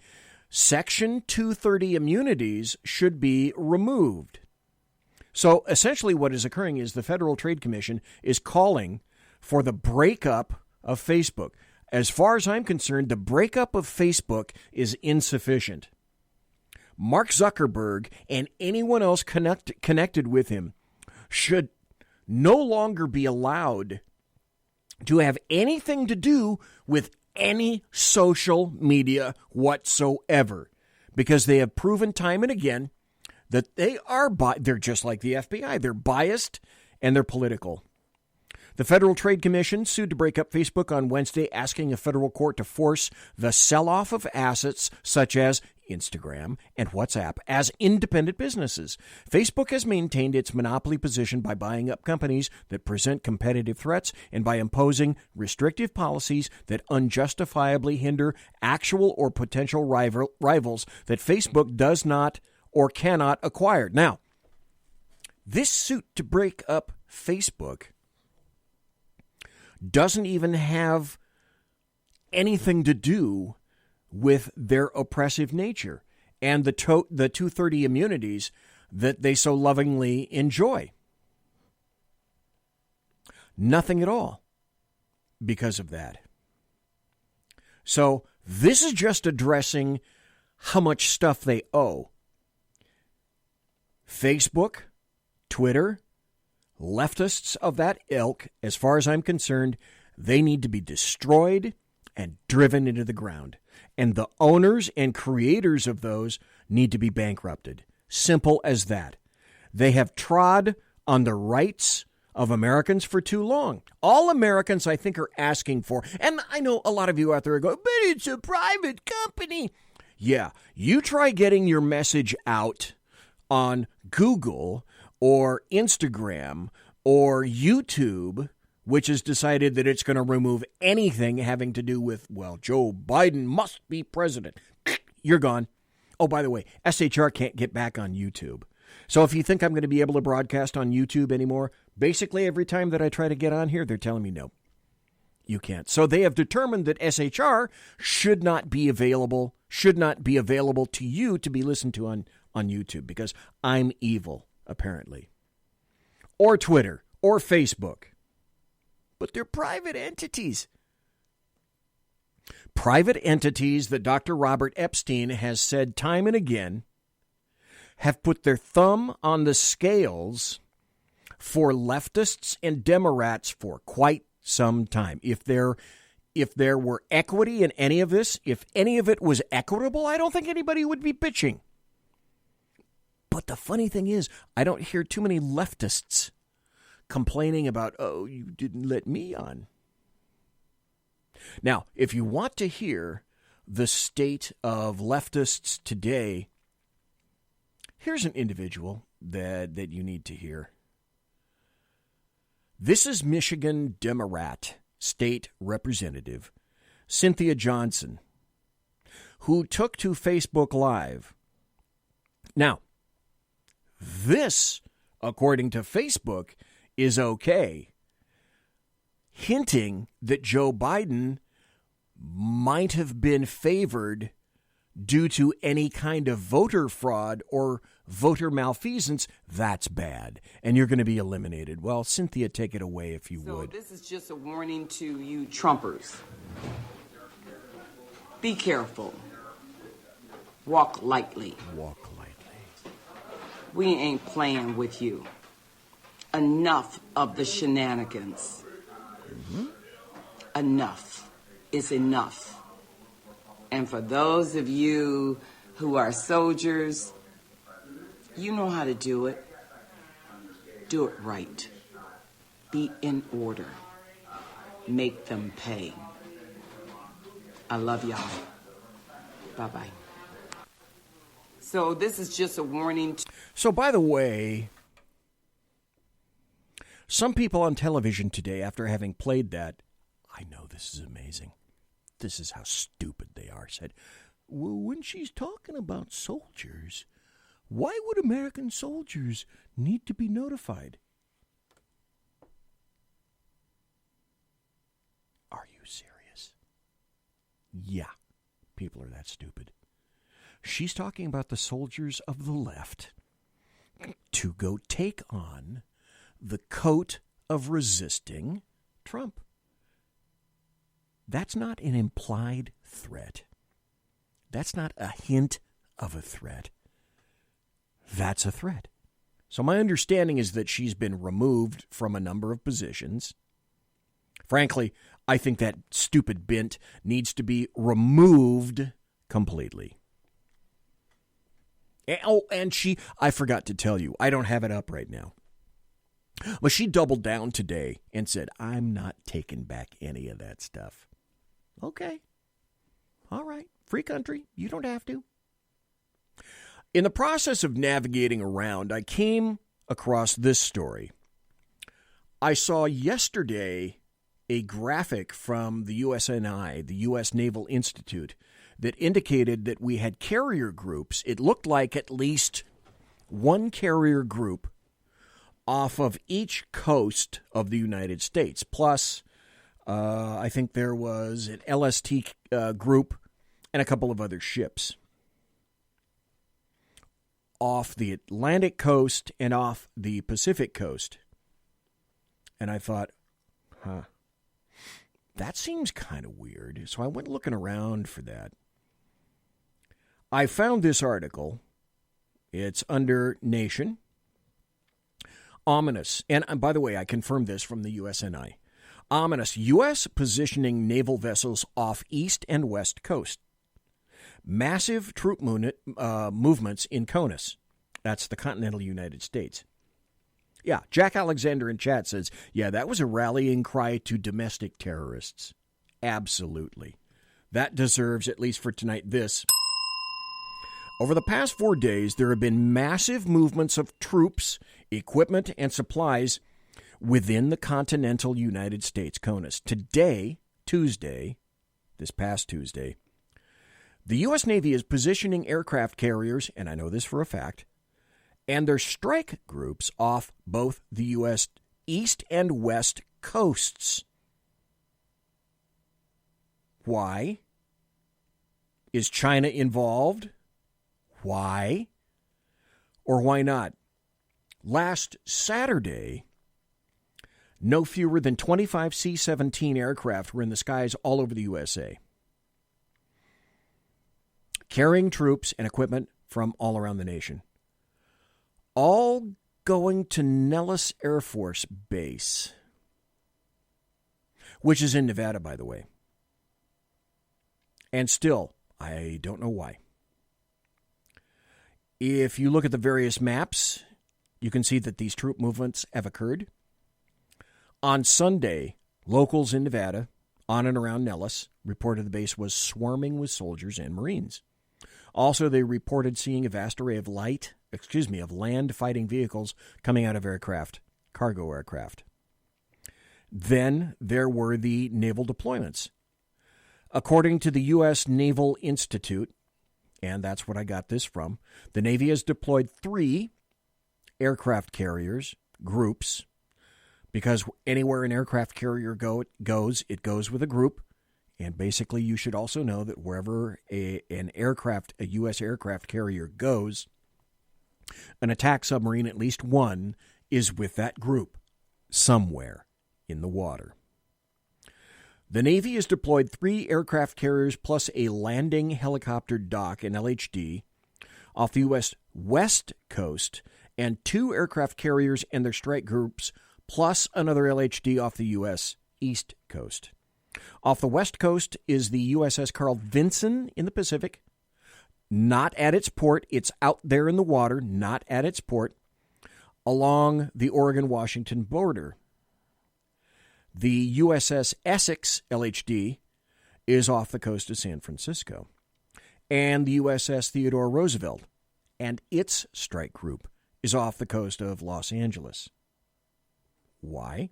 Section 230 immunities should be removed. So essentially what is occurring is the Federal Trade Commission is calling for the breakup of Facebook. As far as I'm concerned, the breakup of Facebook is insufficient. Mark Zuckerberg and anyone else connected with him should no longer be allowed to have anything to do with any social media whatsoever, because they have proven time and again that they're just like the FBI. They're biased and they're political. The Federal Trade Commission sued to break up Facebook on Wednesday, asking a federal court to force the sell-off of assets such as Instagram and WhatsApp as independent businesses. Facebook has maintained its monopoly position by buying up companies that present competitive threats and by imposing restrictive policies that unjustifiably hinder actual or potential rivals that Facebook does not or cannot acquire. Now, this suit to break up Facebook doesn't even have anything to do with their oppressive nature and the 230 immunities that they so lovingly enjoy. Nothing at all because of that. So this is just addressing how much stuff they owe. Facebook, Twitter, leftists of that ilk, as far as I'm concerned, they need to be destroyed and driven into the ground. And the owners and creators of those need to be bankrupted. Simple as that. They have trod on the rights of Americans for too long. All Americans, I think, are asking for, and I know a lot of you out there go, but it's a private company. Yeah, you try getting your message out on Google or Instagram or YouTube, which has decided that it's going to remove anything having to do with, well, Joe Biden must be president. You're gone. Oh, by the way, SHR can't get back on YouTube. So if you think I'm going to be able to broadcast on YouTube anymore, basically every time that I try to get on here, they're telling me no, you can't. So they have determined that SHR should not be available to you to be listened to on YouTube because I'm evil, apparently. Or Twitter or Facebook. But they're private entities. Private entities that Dr. Robert Epstein has said time and again have put their thumb on the scales for leftists and Democrats for quite some time. If there were equity in any of this, if any of it was equitable, I don't think anybody would be bitching. But the funny thing is, I don't hear too many leftists complaining about, oh, you didn't let me on. Now, if you want to hear the state of leftists today, here's an individual that you need to hear. This is Michigan Democrat State Representative Cynthia Johnson, who took to Facebook Live. Now, this, according to Facebook, is okay, hinting that Joe Biden might have been favored due to any kind of voter fraud or voter malfeasance. That's bad, and you're going to be eliminated. Well, Cynthia, take it away if you would.
So this is just a warning to you Trumpers. Be careful. Walk lightly.
Walk lightly.
We ain't playing with you. Enough of the shenanigans. Mm-hmm. Enough is enough. And for those of you who are soldiers, you know how to do it. Do it right. Be in order. Make them pay. I love y'all. Bye-bye. So this is just a warning.
So, by the way, some people on television today, after having played that, I know this is amazing. This is how stupid they are, said, well, when she's talking about soldiers, why would American soldiers need to be notified? Are you serious? Yeah, people are that stupid. She's talking about the soldiers of the left to go take on the coat of resisting Trump. That's not an implied threat. That's not a hint of a threat. That's a threat. So my understanding is that she's been removed from a number of positions. Frankly, I think that stupid bint needs to be removed completely. Oh, and I forgot to tell you, I don't have it up right now. But she doubled down today and said, I'm not taking back any of that stuff. Okay. All right. Free country. You don't have to. In the process of navigating around, I came across this story. I saw yesterday a graphic from the USNI, the U.S. Naval Institute, that indicated that we had carrier groups. It looked like at least one carrier group off of each coast of the United States. Plus, I think there was an LST group and a couple of other ships off the Atlantic coast and off the Pacific coast. And I thought, that seems kind of weird. So I went looking around for that. I found this article. It's under Nation. Ominous. And by the way, I confirmed this from the USNI. Ominous. U.S. positioning naval vessels off east and west coast. Massive troop movements in CONUS. That's the continental United States. Yeah, Jack Alexander in chat says, yeah, that was a rallying cry to domestic terrorists. Absolutely. That deserves, at least for tonight, this. Over the past 4 days, there have been massive movements of troops, equipment, and supplies within the continental United States CONUS. Today, Tuesday, this past Tuesday, the U.S. Navy is positioning aircraft carriers, and I know this for a fact, and their strike groups off both the U.S. east and west coasts. Why? Is China involved? Why? Or why not? Last Saturday, no fewer than 25 C-17 aircraft were in the skies all over the USA, carrying troops and equipment from all around the nation, all going to Nellis Air Force Base, which is in Nevada, by the way. And still, I don't know why. If you look at the various maps, you can see that these troop movements have occurred. On Sunday, locals in Nevada, on and around Nellis, reported the base was swarming with soldiers and Marines. Also, they reported seeing a vast array of land fighting vehicles coming out of aircraft, cargo aircraft. Then there were the naval deployments. According to the U.S. Naval Institute, and that's what I got this from, the Navy has deployed 3 aircraft carriers, groups, because anywhere an aircraft carrier goes, it goes with a group. And basically, you should also know that wherever a U.S. aircraft carrier goes, an attack submarine, at least one, is with that group somewhere in the water. The Navy has deployed 3 aircraft carriers plus a landing helicopter dock, an LHD, off the U.S. West Coast, and 2 aircraft carriers and their strike groups, plus another LHD off the U.S. East Coast. Off the West Coast is the USS Carl Vinson in the Pacific. Not at its port. It's out there in the water, not at its port, along the Oregon-Washington border. The USS Essex LHD is off the coast of San Francisco. And the USS Theodore Roosevelt and its strike group is off the coast of Los Angeles. Why?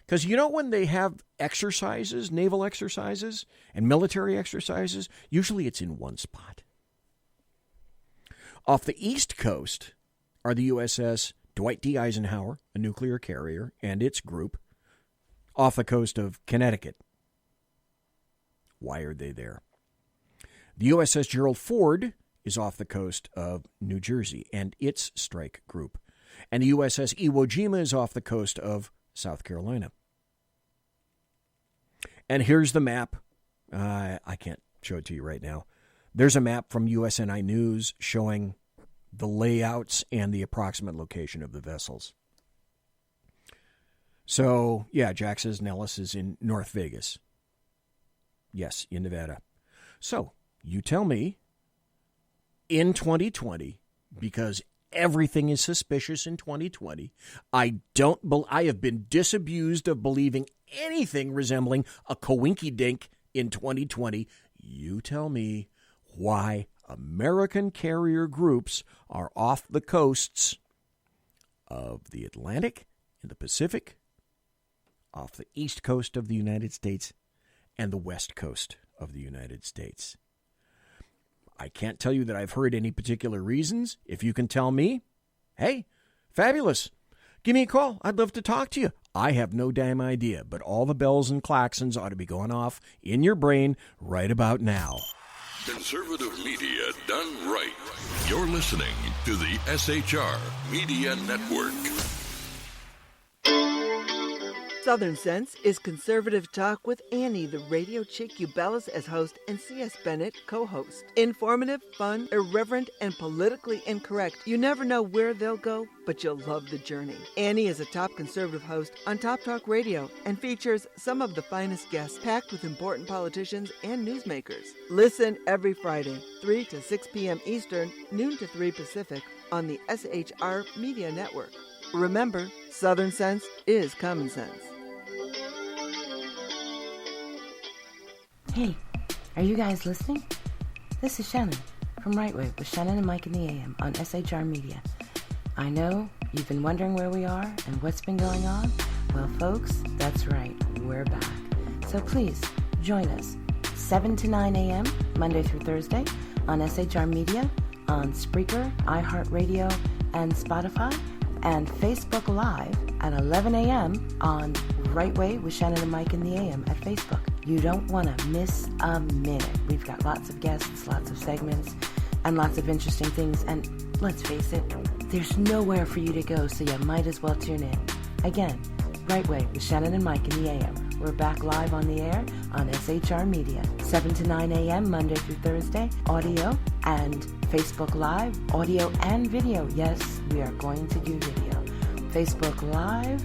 Because you know when they have exercises, naval exercises, and military exercises, usually it's in one spot. Off the East Coast are the USS Dwight D. Eisenhower, a nuclear carrier, and its group, off the coast of Connecticut. Why are they there? The USS Gerald Ford is off the coast of New Jersey and its strike group. And the USS Iwo Jima is off the coast of South Carolina. And here's the map. I can't show it to you right now. There's a map from USNI News showing the layouts and the approximate location of the vessels. So, yeah, Jack says Nellis is in North Vegas. Yes, in Nevada. So, you tell me, in 2020, because everything is suspicious in 2020, I have been disabused of believing anything resembling a coinky-dink in 2020. You tell me why American carrier groups are off the coasts of the Atlantic and the Pacific, off the east coast of the United States, and the west coast of the United States. I can't tell you that I've heard any particular reasons. If you can tell me, hey, fabulous. Give me a call. I'd love to talk to you. I have no damn idea, but all the bells and klaxons ought to be going off in your brain right about now.
Conservative media done right. You're listening to the SHR Media Network.
Southern Sense is conservative talk with Annie, the radio chick you bellows as host, and C.S. Bennett co-host. Informative, fun, irreverent, and politically incorrect. You never know where they'll go, but you'll love the journey. Annie is a top conservative host on Top Talk Radio and features some of the finest guests packed with important politicians and newsmakers. Listen every Friday, 3 to 6 p.m. Eastern, noon to 3 Pacific, on the SHR Media Network. Remember, Southern Sense is common sense.
Hey, are you guys listening? This is Shannon from Right Way with Shannon and Mike in the AM on SHR Media. I know you've been wondering where we are and what's been going on. Well, folks, that's right, we're back. So please, join us 7 to 9 a.m. Monday through Thursday on SHR Media, on Spreaker, iHeartRadio, and Spotify, and Facebook Live at 11 a.m. on Right Way with Shannon and Mike in the AM at Facebook. You don't want to miss a minute. We've got lots of guests, lots of segments, and lots of interesting things. And let's face it, there's nowhere for you to go, so you might as well tune in. Again, Right Way with Shannon and Mike in the AM. We're back live on the air on SHR Media, 7 to 9 a.m. Monday through Thursday, audio and Facebook Live, audio and video. Yes, we are going to do video. Facebook Live,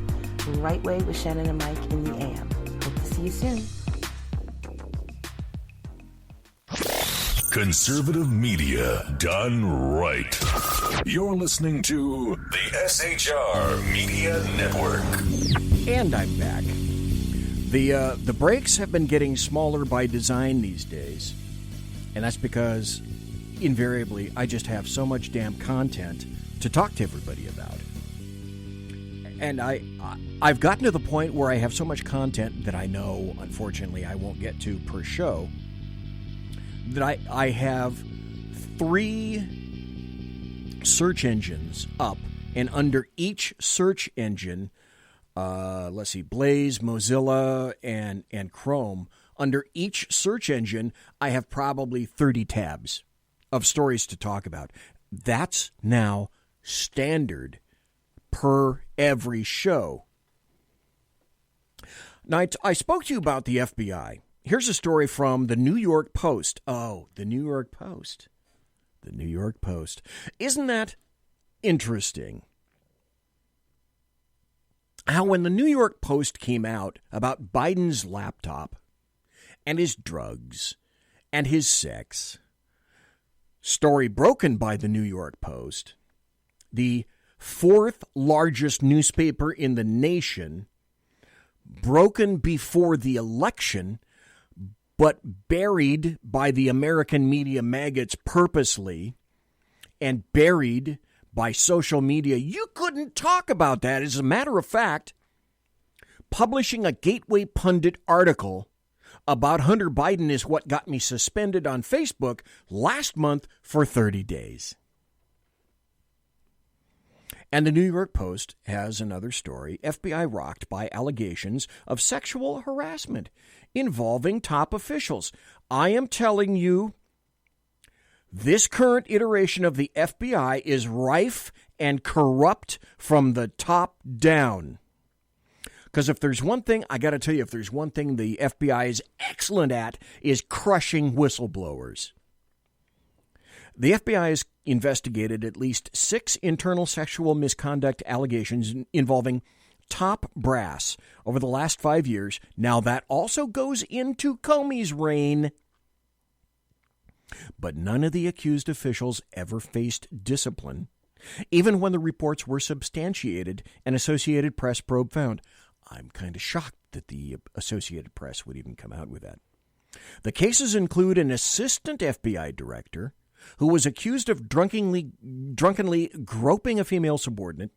Right Way with Shannon and Mike in the AM. Hope to see you soon.
Conservative media done right. You're listening to the SHR Media Network.
And I'm back. The breaks have been getting smaller by design these days. And that's because, invariably, I just have so much damn content to talk to everybody about. And I've gotten to the point where I have so much content that I know, unfortunately, I won't get to per show, that I have 3 search engines up, and under each search engine, let's see, Blaze, Mozilla, and Chrome, under each search engine, I have probably 30 tabs of stories to talk about. That's now standard per every show. Now, I spoke to you about the FBI. Here's a story from the New York Post. Oh, the New York Post. The New York Post. Isn't that interesting? How when the New York Post came out about Biden's laptop and his drugs and his sex, story broken by the New York Post, the 4th largest newspaper in the nation, broken before the election, but buried by the American media maggots purposely and buried by social media. You couldn't talk about that. As a matter of fact, publishing a Gateway Pundit article about Hunter Biden is what got me suspended on Facebook last month for 30 days. And the New York Post has another story, FBI rocked by allegations of sexual harassment involving top officials. I am telling you, This current iteration of the FBI is rife and corrupt from the top down. Because if there's one thing, I got to tell you, if there's one thing the FBI is excellent at, is crushing whistleblowers. The FBI has investigated at least 6 internal sexual misconduct allegations involving top brass over the last 5 years. Now, that also goes into Comey's reign. But none of the accused officials ever faced discipline, even when the reports were substantiated, an Associated Press probe found. I'm kind of shocked that the Associated Press would even come out with that. The cases include an assistant FBI director who was accused of drunkenly groping a female subordinate,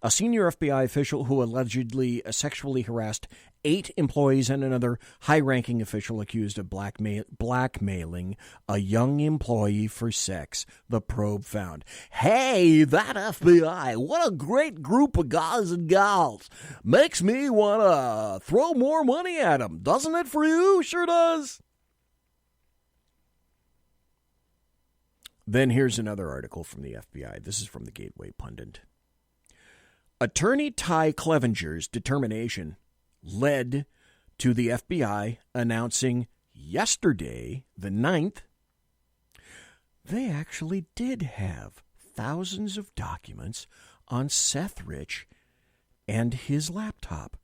a senior FBI official who allegedly sexually harassed 8 employees, and another high-ranking official accused of blackmailing a young employee for sex, the probe found. Hey, that FBI, what a great group of guys and gals. Makes me want to throw more money at them. Doesn't it for you? Sure does. Then here's another article from the FBI. This is from the Gateway Pundit. Attorney Ty Clevenger's determination led to the FBI announcing yesterday, the 9th, they actually did have thousands of documents on Seth Rich and his laptop.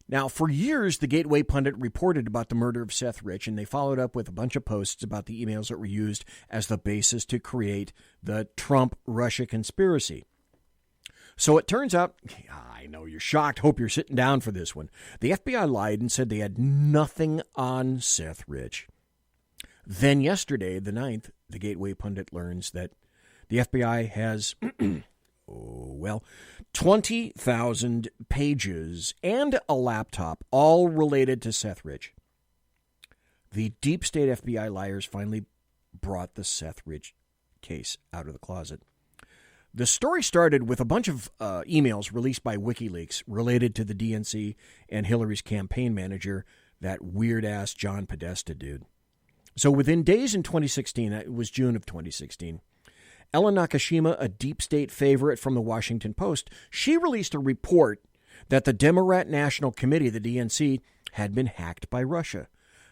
Now, for years, the Gateway Pundit reported about the murder of Seth Rich, and they followed up with a bunch of posts about the emails that were used as the basis to create the Trump-Russia conspiracy. So it turns out, I know you're shocked, hope you're sitting down for this one. The FBI lied and said they had nothing on Seth Rich. Then yesterday, the 9th, the Gateway Pundit learns that the FBI has, 20,000 pages and a laptop, all related to Seth Rich. The deep state FBI liars finally brought the Seth Rich case out of the closet. The story started with a bunch of emails released by WikiLeaks related to the DNC and Hillary's campaign manager, that weird-ass John Podesta dude. So within days in 2016, it was June of 2016, Ellen Nakashima, a deep state favorite from the Washington Post, she released a report that the Democrat National Committee, the DNC, had been hacked by Russia.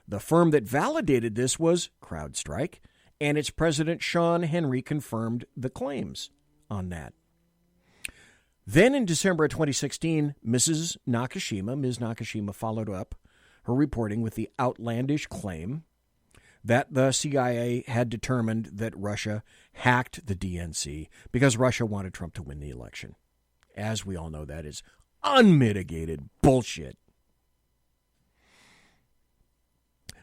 The firm that validated this was CrowdStrike, and its president, Sean Henry, confirmed the claims on that. Then in December of 2016, Ms. Nakashima followed up her reporting with the outlandish claim that the CIA had determined that Russia hacked the DNC because Russia wanted Trump to win the election. As we all know, that is unmitigated bullshit.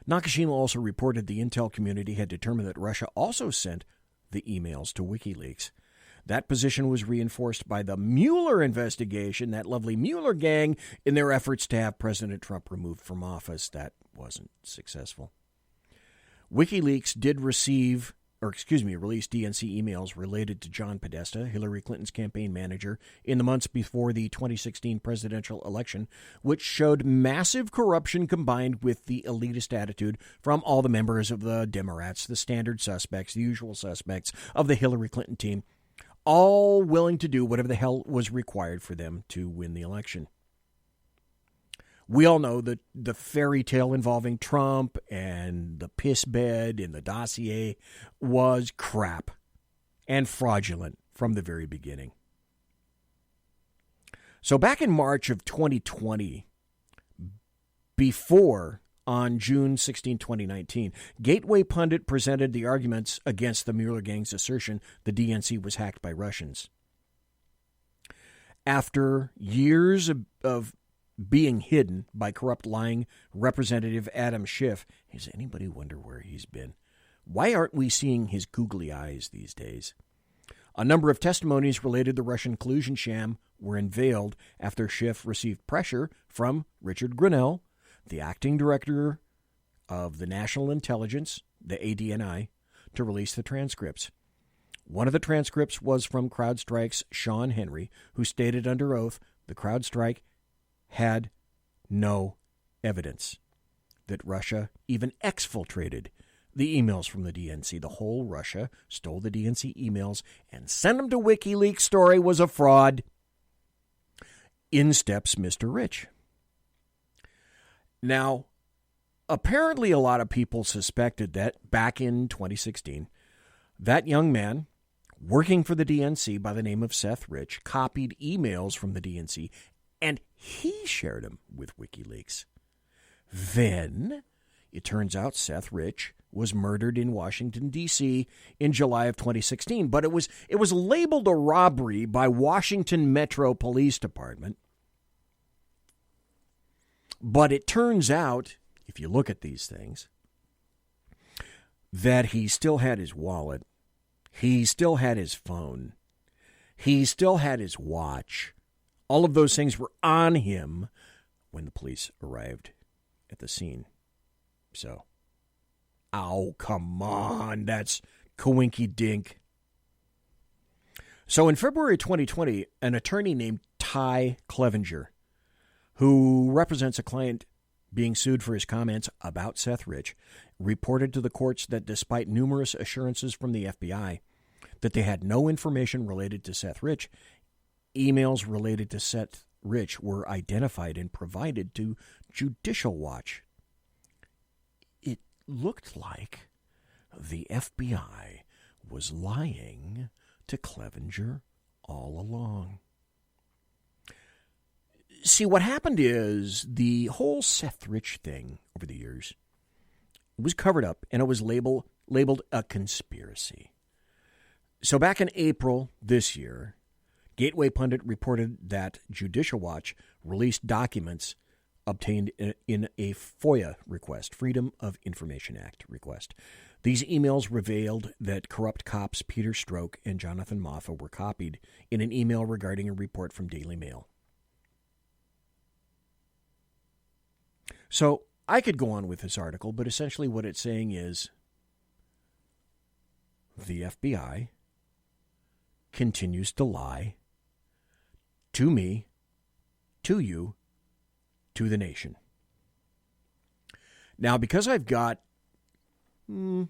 Nakashima also reported the intel community had determined that Russia also sent the emails to WikiLeaks. That position was reinforced by the Mueller investigation, that lovely Mueller gang, in their efforts to have President Trump removed from office. That wasn't successful. WikiLeaks did release DNC emails related to John Podesta, Hillary Clinton's campaign manager, in the months before the 2016 presidential election, which showed massive corruption combined with the elitist attitude from all the members of the Democrats, the standard suspects, the usual suspects of the Hillary Clinton team, all willing to do whatever the hell was required for them to win the election. We all know that the fairy tale involving Trump and the piss bed in the dossier was crap and fraudulent from the very beginning. So back in March of 2020, on June 16, 2019, Gateway Pundit presented the arguments against the Mueller gang's assertion the DNC was hacked by Russians. After years of being hidden by corrupt, lying Representative Adam Schiff, does anybody wonder where he's been? Why aren't we seeing his googly eyes these days? A number of testimonies related to the Russian collusion sham were unveiled after Schiff received pressure from Richard Grenell, the acting director of the National Intelligence, the ADNI, to release the transcripts. One of the transcripts was from CrowdStrike's Sean Henry, who stated under oath the CrowdStrike had no evidence that Russia even exfiltrated the emails from the DNC. The whole Russia stole the DNC emails and sent them to WikiLeaks story was a fraud. In steps Mr. Rich. Now, apparently a lot of people suspected that back in 2016, that young man working for the DNC by the name of Seth Rich copied emails from the DNC and he shared them with WikiLeaks. Then it turns out Seth Rich was murdered in Washington, D.C. in July of 2016, but it was labeled a robbery by Washington Metro Police Department. But it turns out, if you look at these things, that he still had his wallet, he still had his phone, he still had his watch. All of those things were on him when the police arrived at the scene. So, oh, come on, that's coinky-dink. So in February 2020, an attorney named Ty Clevenger, who represents a client being sued for his comments about Seth Rich, reported to the courts that despite numerous assurances from the FBI that they had no information related to Seth Rich, emails related to Seth Rich were identified and provided to Judicial Watch. It looked like the FBI was lying to Clevenger all along. See, what happened is the whole Seth Rich thing over the years was covered up and it was labeled a conspiracy. So back in April this year, Gateway Pundit reported that Judicial Watch released documents obtained in a FOIA request, Freedom of Information Act request. These emails revealed that corrupt cops Peter Stroke and Jonathan Moffa were copied in an email regarding a report from Daily Mail. So I could go on with this article, but essentially what it's saying is the FBI continues to lie to me, to you, to the nation. Now, because I've got 18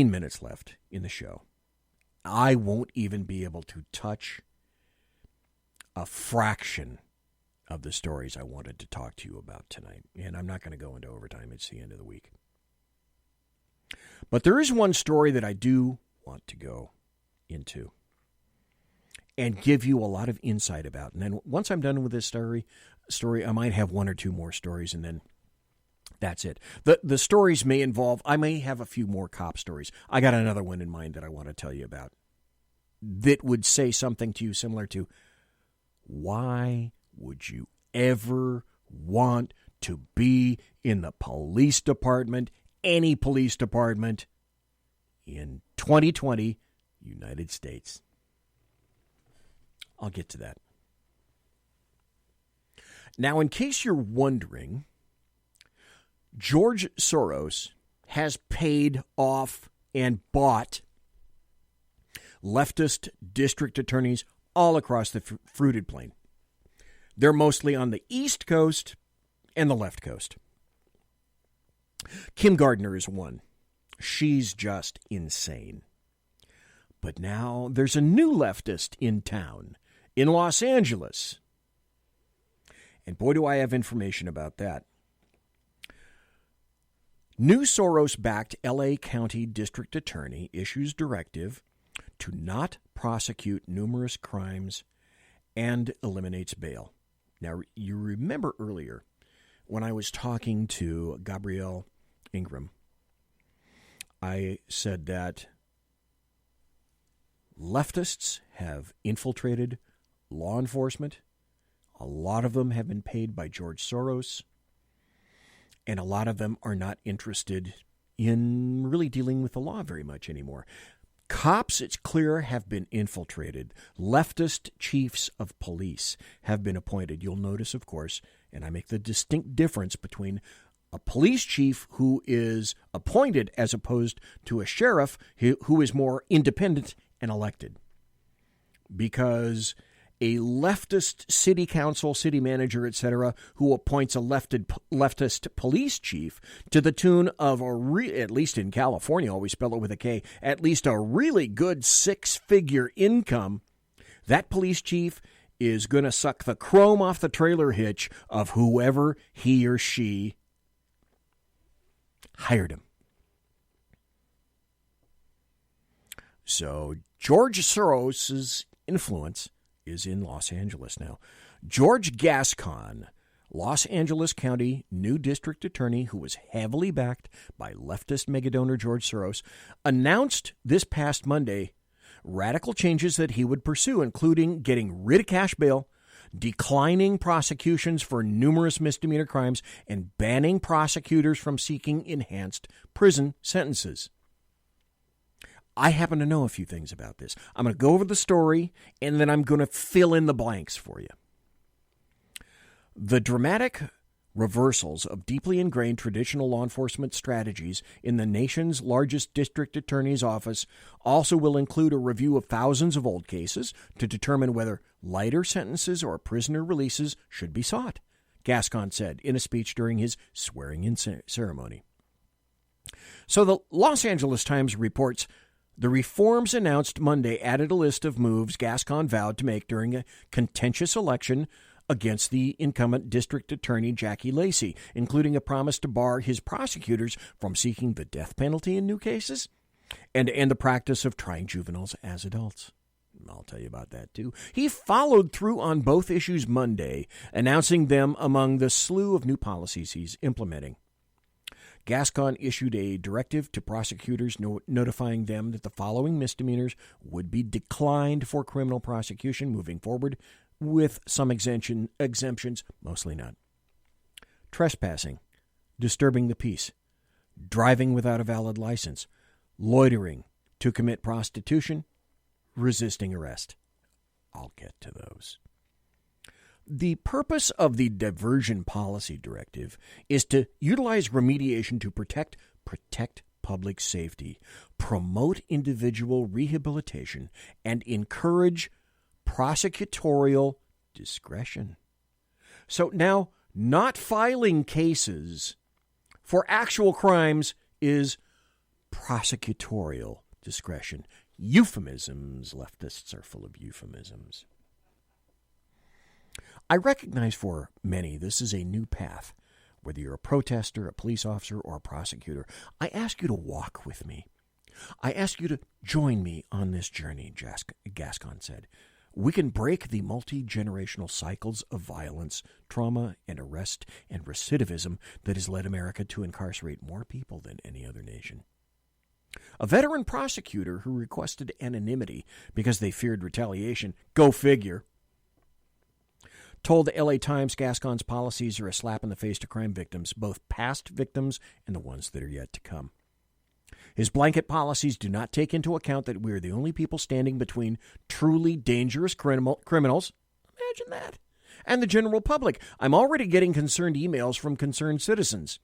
minutes left in the show, I won't even be able to touch a fraction of the stories I wanted to talk to you about tonight. And I'm not going to go into overtime. It's the end of the week. But there is one story that I do want to go into and give you a lot of insight about. And then once I'm done with this story, I might have one or two more stories, and then that's it. The stories may involve, I may have a few more cop stories. I got another one in mind that I want to tell you about that would say something to you similar to, why would you ever want to be in the police department, any police department, in 2020 United States? I'll get to that. Now, in case you're wondering, George Soros has paid off and bought leftist district attorneys all across the fruited plain. They're mostly on the East Coast and the left coast. Kim Gardner is one. She's just insane. But now there's a new leftist in town, in Los Angeles. And boy, do I have information about that. New Soros-backed L.A. County District Attorney issues directive to not prosecute numerous crimes and eliminates bail. Now, you remember earlier when I was talking to Gabrielle Ingram, I said that leftists have infiltrated law enforcement. A lot of them have been paid by George Soros, and a lot of them are not interested in really dealing with the law very much anymore. Cops, it's clear, have been infiltrated. Leftist chiefs of police have been appointed. You'll notice, of course, and I make the distinct difference between a police chief who is appointed as opposed to a sheriff who is more independent and elected. Because a leftist city council, city manager, etc., who appoints a leftist police chief to the tune of, at least in California, always spell it with a K, at least a really good six-figure income, that police chief is going to suck the chrome off the trailer hitch of whoever he or she hired him. So George Soros's influence is in Los Angeles now. George Gascon, Los Angeles County new district attorney who was heavily backed by leftist megadonor George Soros, announced this past Monday radical changes that he would pursue, including getting rid of cash bail, declining prosecutions for numerous misdemeanor crimes, and banning prosecutors from seeking enhanced prison sentences. I happen to know a few things about this. I'm going to go over the story, and then I'm going to fill in the blanks for you. The dramatic reversals of deeply ingrained traditional law enforcement strategies in the nation's largest district attorney's office also will include a review of thousands of old cases to determine whether lighter sentences or prisoner releases should be sought, Gascon said in a speech during his swearing-in ceremony. So the Los Angeles Times reports the reforms announced Monday added a list of moves Gascon vowed to make during a contentious election against the incumbent district attorney Jackie Lacey, including a promise to bar his prosecutors from seeking the death penalty in new cases and to end the practice of trying juveniles as adults. I'll tell you about that, too. He followed through on both issues Monday, announcing them among the slew of new policies he's implementing. Gascon issued a directive to prosecutors notifying them that the following misdemeanors would be declined for criminal prosecution moving forward, with some exemptions, mostly not. Trespassing, disturbing the peace, driving without a valid license, loitering to commit prostitution, resisting arrest. I'll get to those. The purpose of the Diversion Policy Directive is to utilize remediation to protect public safety, promote individual rehabilitation, and encourage prosecutorial discretion. So now, not filing cases for actual crimes is prosecutorial discretion. Euphemisms. Leftists are full of euphemisms. I recognize for many this is a new path. Whether you're a protester, a police officer, or a prosecutor, I ask you to walk with me. I ask you to join me on this journey, Gascon said. We can break the multi-generational cycles of violence, trauma, and arrest and recidivism that has led America to incarcerate more people than any other nation. A veteran prosecutor who requested anonymity because they feared retaliation, go figure, told the LA Times Gascon's policies are a slap in the face to crime victims, both past victims and the ones that are yet to come. His blanket policies do not take into account that we are the only people standing between truly dangerous criminals, imagine that, and the general public. I'm already getting concerned emails from concerned citizens.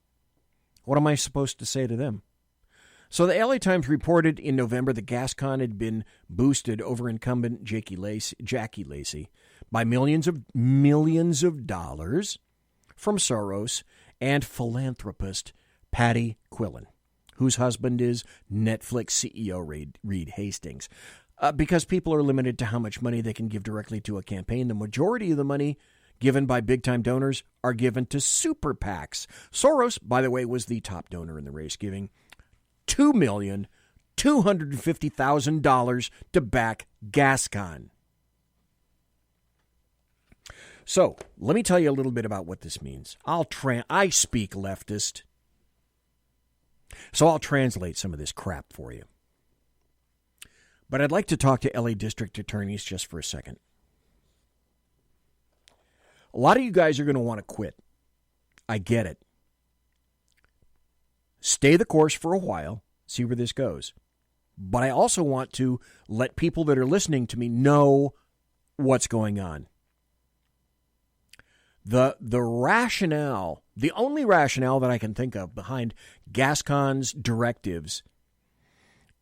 What am I supposed to say to them? So the LA Times reported in November that Gascon had been boosted over incumbent Jackie Lacey by millions of dollars from Soros and philanthropist Patty Quillen, whose husband is Netflix CEO Reed Hastings. Because people are limited to how much money they can give directly to a campaign, the majority of the money given by big-time donors are given to super PACs. Soros, by the way, was the top donor in the race, giving $2,250,000 to back Gascon. So, let me tell you a little bit about what this means. I speak leftist, so I'll translate some of this crap for you. But I'd like to talk to LA district attorneys just for a second. A lot of you guys are going to want to quit. I get it. Stay the course for a while, see where this goes. But I also want to let people that are listening to me know what's going on. The rationale, the only rationale that I can think of behind Gascon's directives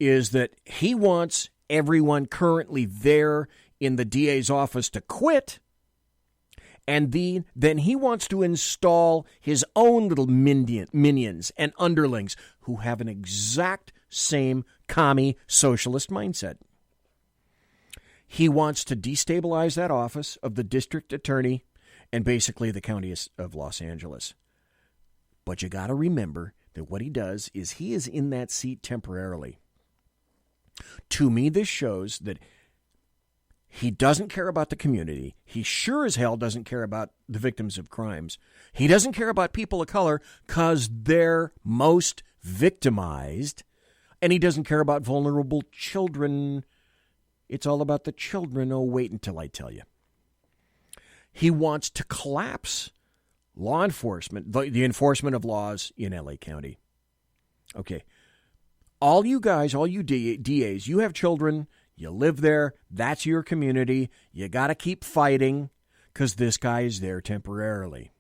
is that he wants everyone currently there in the DA's office to quit, and then he wants to install his own little minions and underlings who have an exact same commie socialist mindset. He wants to destabilize that office of the district attorney and basically the county of Los Angeles. But you got to remember that what he does is he is in that seat temporarily. To me, this shows that he doesn't care about the community. He sure as hell doesn't care about the victims of crimes. He doesn't care about people of color because they're most victimized. And he doesn't care about vulnerable children. It's all about the children. Oh, wait until I tell you. He wants to collapse law enforcement, the enforcement of laws in L.A. County. Okay. All you guys, all you DAs, you have children, you live there, that's your community, you got to keep fighting because this guy is there temporarily.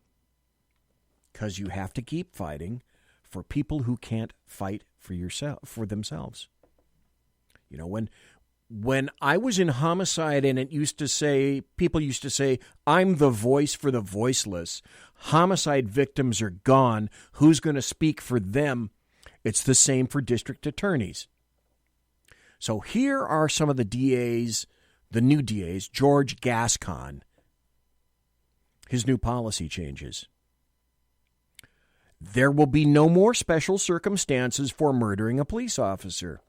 Because you have to keep fighting for people who can't fight for themselves. You know, when I was in homicide and people used to say, I'm the voice for the voiceless. Homicide victims are gone. Who's going to speak for them? It's the same for district attorneys. So here are some of the DAs, the new DAs, George Gascon, his new policy changes. There will be no more special circumstances for murdering a police officer.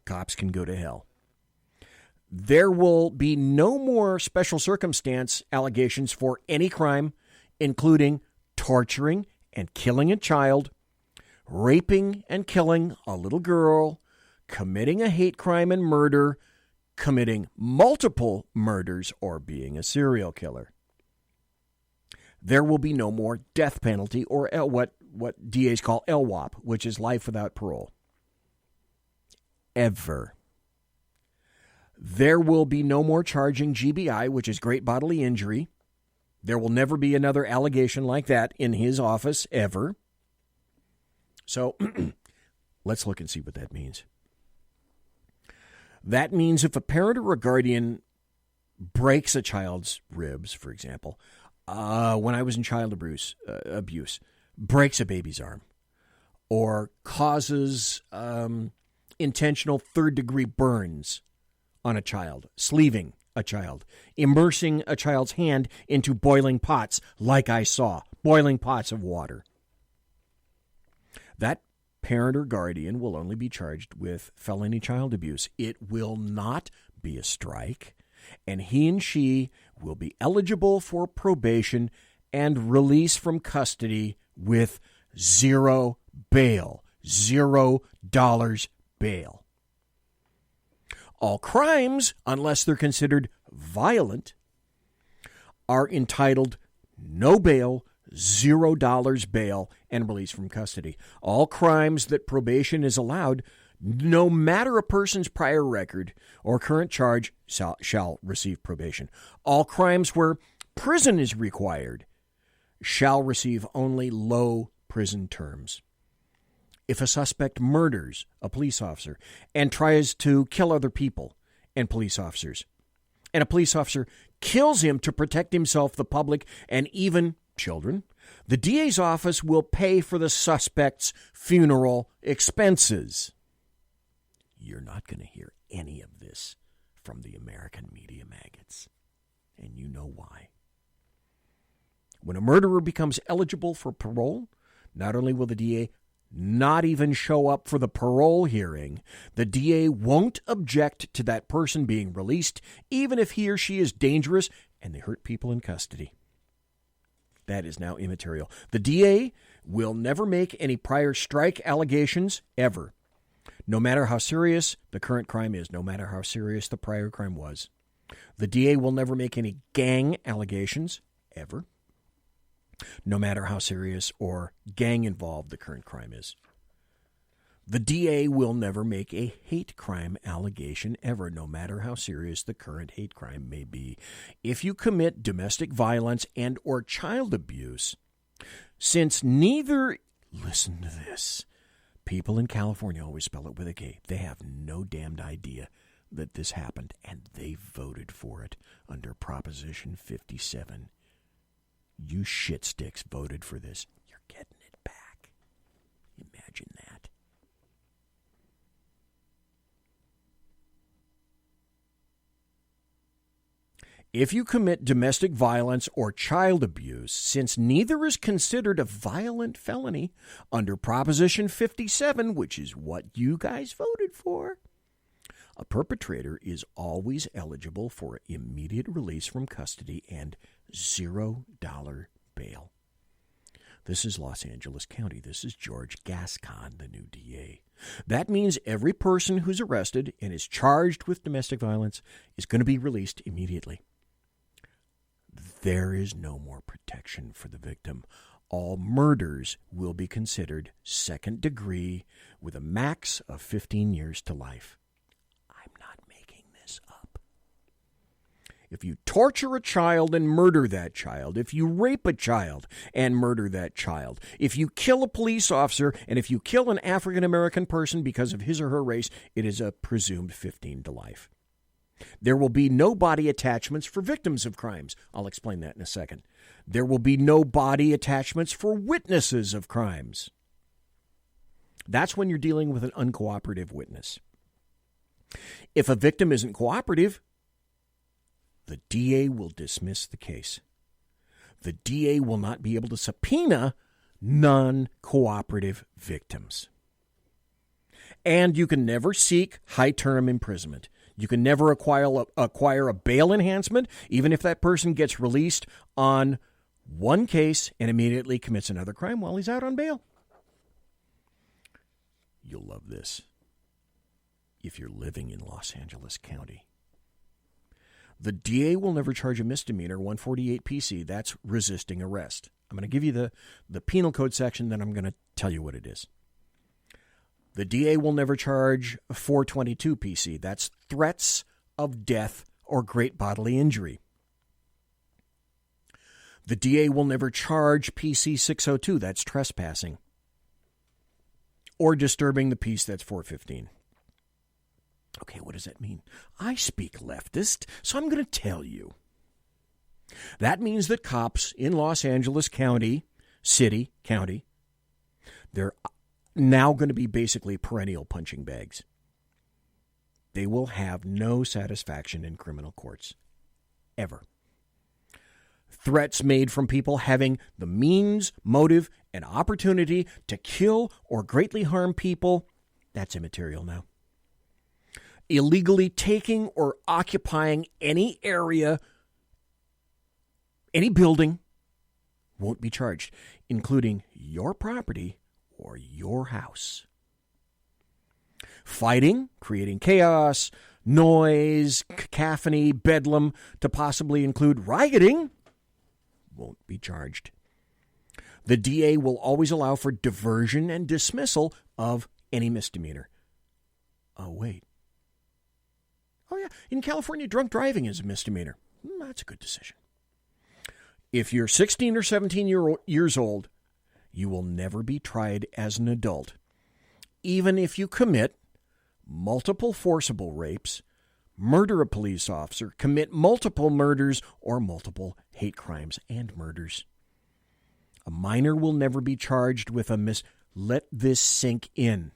Cops can go to hell. There will be no more special circumstance allegations for any crime, including torturing and killing a child, raping and killing a little girl, committing a hate crime and murder, committing multiple murders, or being a serial killer. There will be no more death penalty or what DAs call LWOP, which is life without parole. Ever. There will be no more charging GBI, which is great bodily injury. There will never be another allegation like that in his office, ever. So let's look and see what that means. That means if a parent or a guardian breaks a child's ribs, for example, when I was in child abuse, breaks a baby's arm, or causes intentional third-degree burns on a child, sleeving a child, immersing a child's hand into boiling pots, like I saw, boiling pots of water. That parent or guardian will only be charged with felony child abuse. It will not be a strike, and he and she will be eligible for probation and release from custody with zero bail, $0 bail. All crimes, unless they're considered violent, are entitled no bail, $0 bail, and release from custody. All crimes that probation is allowed, no matter a person's prior record or current charge, shall receive probation. All crimes where prison is required shall receive only low prison terms. If a suspect murders a police officer and tries to kill other people and police officers, and a police officer kills him to protect himself, the public, and even children, the DA's office will pay for the suspect's funeral expenses. You're not going to hear any of this from the American media maggots, and you know why. When a murderer becomes eligible for parole, not only will the DA not even show up for the parole hearing, the DA won't object to that person being released, even if he or she is dangerous and they hurt people in custody. That is now immaterial. The DA will never make any prior strike allegations, ever. No matter how serious the current crime is, no matter how serious the prior crime was. The DA will never make any gang allegations, ever. No matter how serious or gang-involved the current crime is. The DA will never make a hate crime allegation ever, no matter how serious the current hate crime may be. If you commit domestic violence and or child abuse, since neither, listen to this, people in California always spell it with a K. They have no damned idea that this happened, and they voted for it under Proposition 57. You shitsticks voted for this. You're getting it back. Imagine that. If you commit domestic violence or child abuse, since neither is considered a violent felony under Proposition 57, which is what you guys voted for, a perpetrator is always eligible for immediate release from custody and $0 bail. This is Los Angeles County. This is George Gascon, the new DA. That means every person who's arrested and is charged with domestic violence is going to be released immediately. There is no more protection for the victim. All murders will be considered second degree with a max of 15 years to life. I'm not making this up. If you torture a child and murder that child, if you rape a child and murder that child, if you kill a police officer, and if you kill an African American person because of his or her race, it is a presumed 15 to life. There will be no body attachments for victims of crimes. I'll explain that in a second. There will be no body attachments for witnesses of crimes. That's when you're dealing with an uncooperative witness. If a victim isn't cooperative, the DA will dismiss the case. The DA will not be able to subpoena non-cooperative victims. And you can never seek high-term imprisonment. You can never acquire a bail enhancement, even if that person gets released on one case and immediately commits another crime while he's out on bail. You'll love this if you're living in Los Angeles County. The DA will never charge a misdemeanor, 148 PC. That's resisting arrest. I'm going to give you the penal code section, then I'm going to tell you what it is. The DA will never charge 422 PC. That's threats of death or great bodily injury. The DA will never charge PC 602. That's trespassing. Or disturbing the peace. That's 415. Okay, what does that mean? I speak leftist, so I'm going to tell you. That means that cops in Los Angeles County, county, they're now going to be basically perennial punching bags. They will have no satisfaction in criminal courts. Ever. Threats made from people having the means, motive, and opportunity to kill or greatly harm people, that's immaterial now. Illegally taking or occupying any area, any building, won't be charged, including your property or your house. Fighting, creating chaos, noise, cacophony, bedlam, to possibly include rioting, won't be charged. The DA will always allow for diversion and dismissal of any misdemeanor. Oh, wait. Oh, yeah. In California, drunk driving is a misdemeanor. That's a good decision. If you're 16 or 17 years old, you will never be tried as an adult, even if you commit multiple forcible rapes, murder a police officer, commit multiple murders, or multiple hate crimes and murders. A minor will never be charged with a Let this sink in.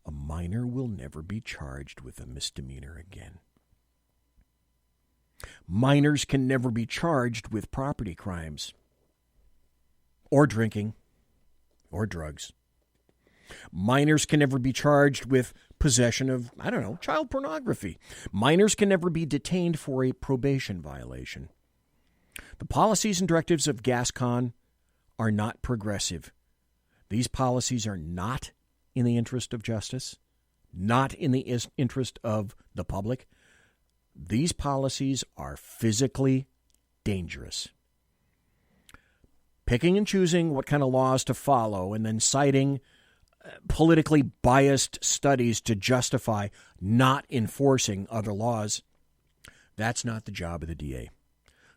A minor will never be charged with a misdemeanor again. Minors can never be charged with property crimes, or drinking, or drugs. Minors can never be charged with possession of, child pornography. Minors can never be detained for a probation violation. The policies and directives of Gascon are not progressive. These policies are not in the interest of justice, not in the interest of the public. These policies are physically dangerous. Picking and choosing what kind of laws to follow and then citing politically biased studies to justify not enforcing other laws, that's not the job of the DA.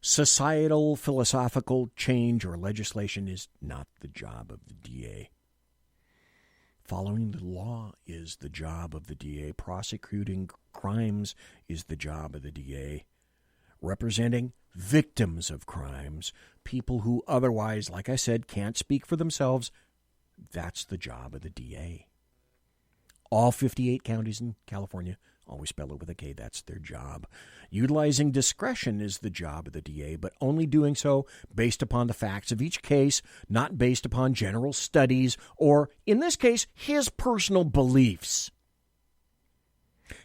Societal, philosophical change or legislation is not the job of the DA. Following the law is the job of the DA. Prosecuting crimes is the job of the DA. Representing victims of crimes, people who otherwise, like I said, can't speak for themselves, that's the job of the DA. All 58 counties in California, always spell it with a K, that's their job. Utilizing discretion is the job of the DA, but only doing so based upon the facts of each case, not based upon general studies or, in this case, his personal beliefs.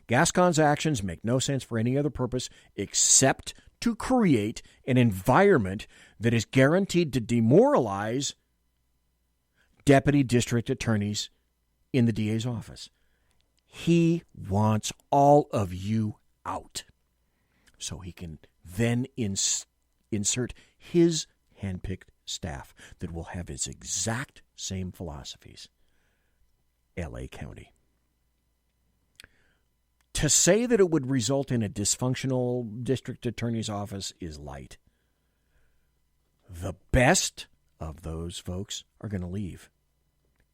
Gascon's actions make no sense for any other purpose except to create an environment that is guaranteed to demoralize deputy district attorneys in the DA's office. He wants all of you out so he can then insert his handpicked staff that will have his exact same philosophies. L.A. County. To say that it would result in a dysfunctional district attorney's office is light. The best of those folks are going to leave.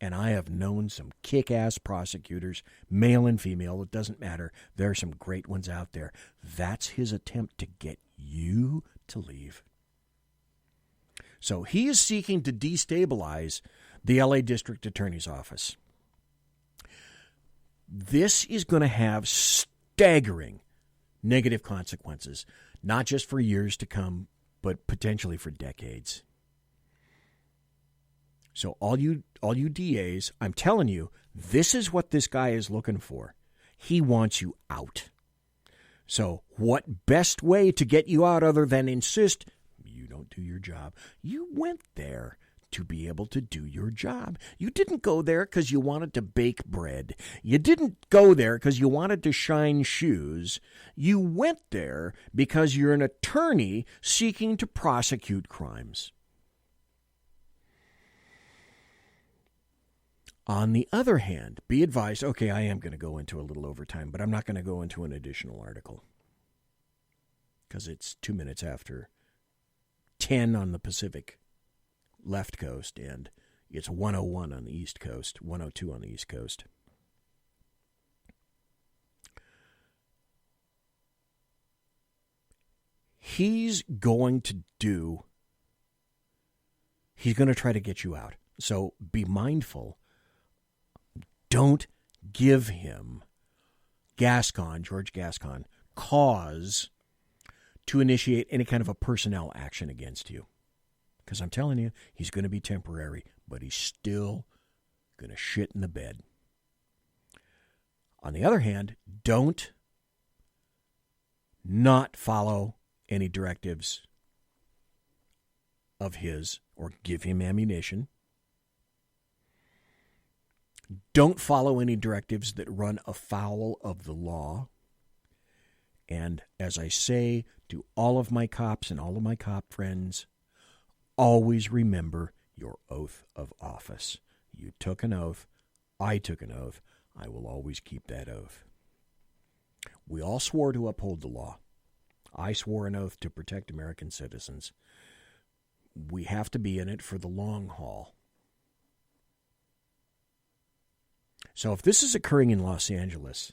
And I have known some kick-ass prosecutors, male and female, it doesn't matter. There are some great ones out there. That's his attempt to get you to leave. So he is seeking to destabilize the LA District Attorney's Office. This is going to have staggering negative consequences, not just for years to come, but potentially for decades. So all you DAs, I'm telling you, this is what this guy is looking for. He wants you out. So what best way to get you out other than insist you don't do your job? You went there to be able to do your job. You didn't go there because you wanted to bake bread. You didn't go there because you wanted to shine shoes. You went there because you're an attorney seeking to prosecute crimes. On the other hand, be advised, okay, I am going to go into a little overtime, but I'm not going to go into an additional article because it's 2 minutes after 10 on the Pacific left coast, and it's 101 on the East Coast, 102 on the East Coast. He's going to try to get you out. So be mindful. Don't give him, George Gascon, cause to initiate any kind of a personnel action against you. Because I'm telling you, he's going to be temporary, but he's still going to shit in the bed. On the other hand, don't not follow any directives of his or give him ammunition. Don't follow any directives that run afoul of the law. And as I say to all of my cops and all of my cop friends, always remember your oath of office. You took an oath. I took an oath. I will always keep that oath. We all swore to uphold the law. I swore an oath to protect American citizens. We have to be in it for the long haul. So if this is occurring in Los Angeles,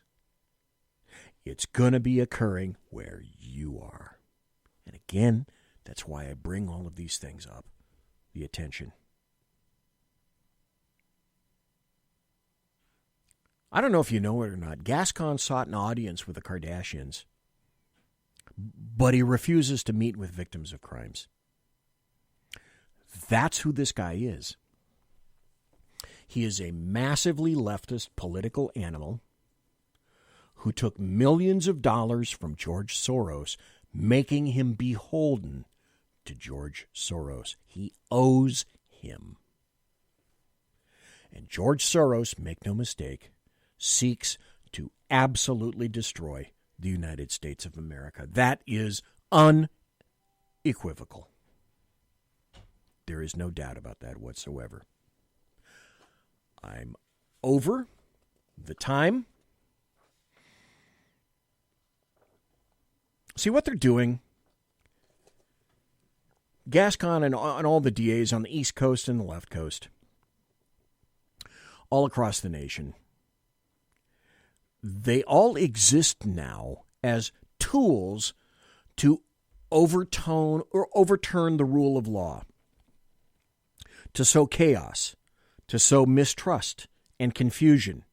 it's going to be occurring where you are. And again, that's why I bring all of these things up. The attention. I don't know if you know it or not. Gascon sought an audience with the Kardashians, but he refuses to meet with victims of crimes. That's who this guy is. He is a massively leftist political animal who took millions of dollars from George Soros, making him beholden to George Soros. He owes him. And George Soros, make no mistake, seeks to absolutely destroy the United States of America. That is unequivocal. There is no doubt about that whatsoever. I'm over the time. See what they're doing? Gascon and all the DAs on the East Coast and the left coast all across the nation. They all exist now as tools to overturn the rule of law, to sow chaos, to sow mistrust and confusion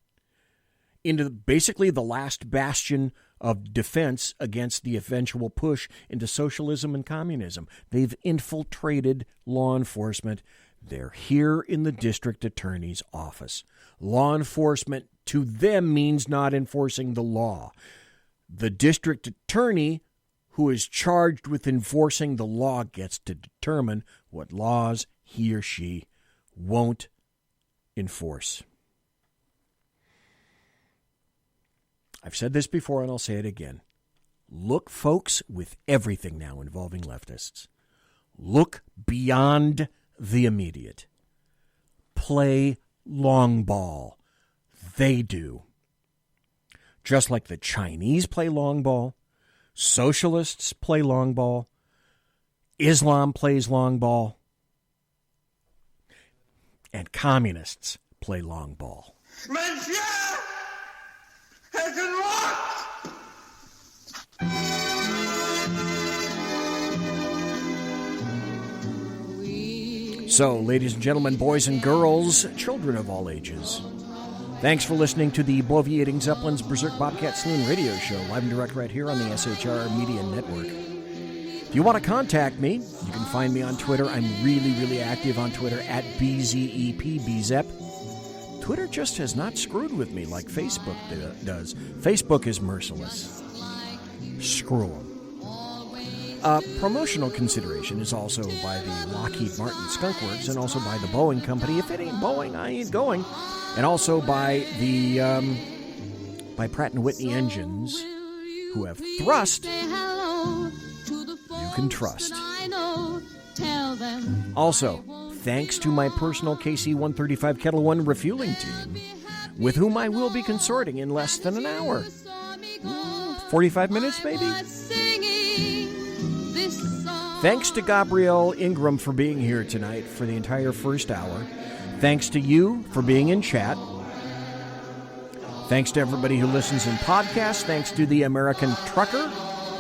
into basically the last bastion of defense against the eventual push into socialism and communism. They've infiltrated law enforcement. They're here in the district attorney's office. Law enforcement to them means not enforcing the law. The district attorney who is charged with enforcing the law gets to determine what laws he or she won't enforce. I've said this before and I'll say it again. Look, folks, with everything now involving leftists, look beyond the immediate. Play long ball. They do. Just like the Chinese play long ball, socialists play long ball, Islam plays long ball, and communists play long ball.
Monsieur has been locked!
So, ladies and gentlemen, boys and girls, children of all ages, thanks for listening to the Bloviating Zeppelin's Berserk, Bobcat, Saloon radio show, live and direct right here on the SHR Media Network. If you want to contact me, you can find me on Twitter. I'm really active on Twitter at BZEPBZEP. Twitter just has not screwed with me like Facebook does. Facebook is merciless. Screw them. Promotional consideration is also by the Lockheed Martin Skunk Works and also by the Boeing Company. If it ain't Boeing, I ain't going. And also by the by Pratt & Whitney engines, who have thrust you can trust. Also, thanks to my personal KC-135 Kettle One refueling team, with whom I will be consorting in less than an hour. 45 minutes, maybe? Thanks to Gabrielle Ingram for being here tonight for the entire first hour. Thanks to you for being in chat. Thanks to everybody who listens in podcasts. Thanks to the American Trucker.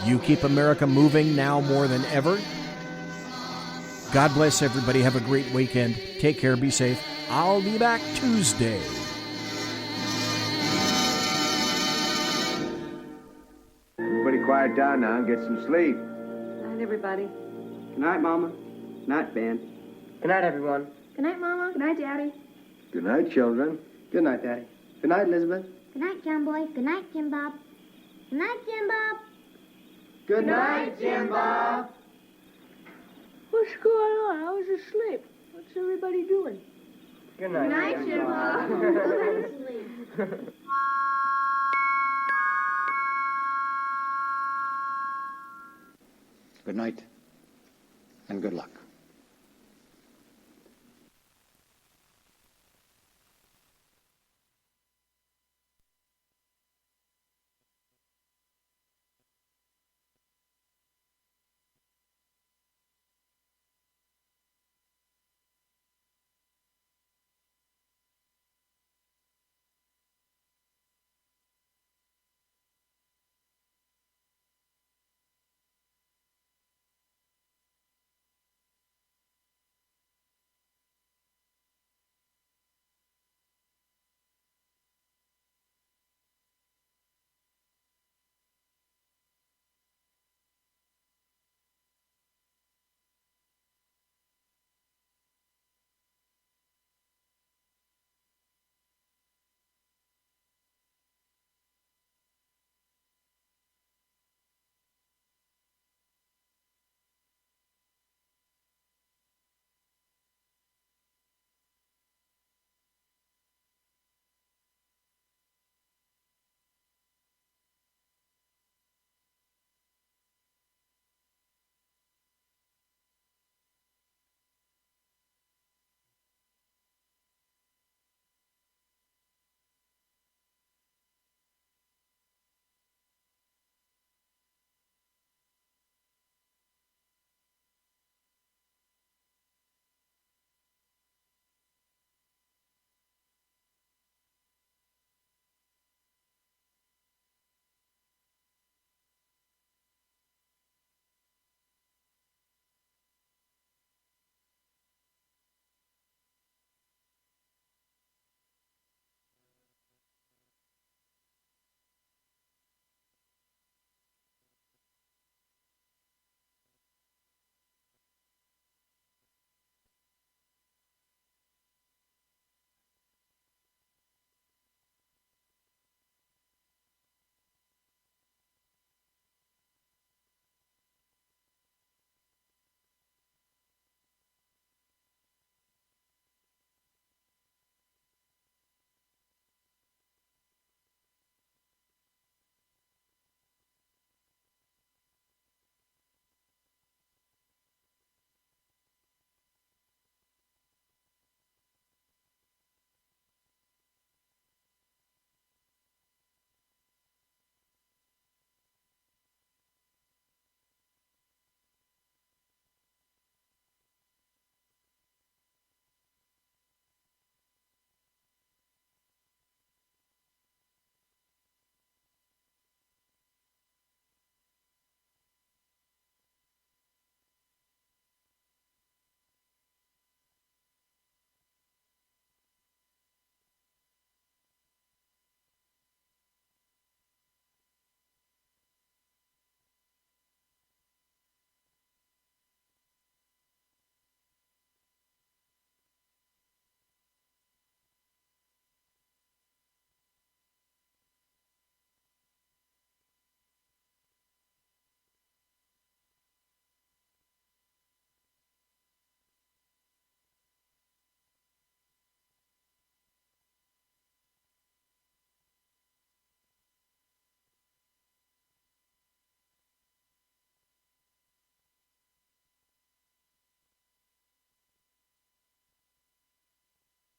You keep America moving now more than ever. God bless everybody. Have a great weekend. Take care. Be safe. I'll be back Tuesday.
Everybody quiet down now and get some sleep.
Good night, everybody.
Good night, Mama. Good night, Ben.
Good night, everyone. Good night, Mama. Good night, Daddy.
Good night, children. Good night, Daddy. Good night, Elizabeth.
Good night, John Boy. Good night, Jim Bob. Good night, Jim Bob.
Good night, Jim Bob.
What's going on? I was asleep. What's everybody doing?
Good night.
Good night, Jim Bob.
Good night, and good luck.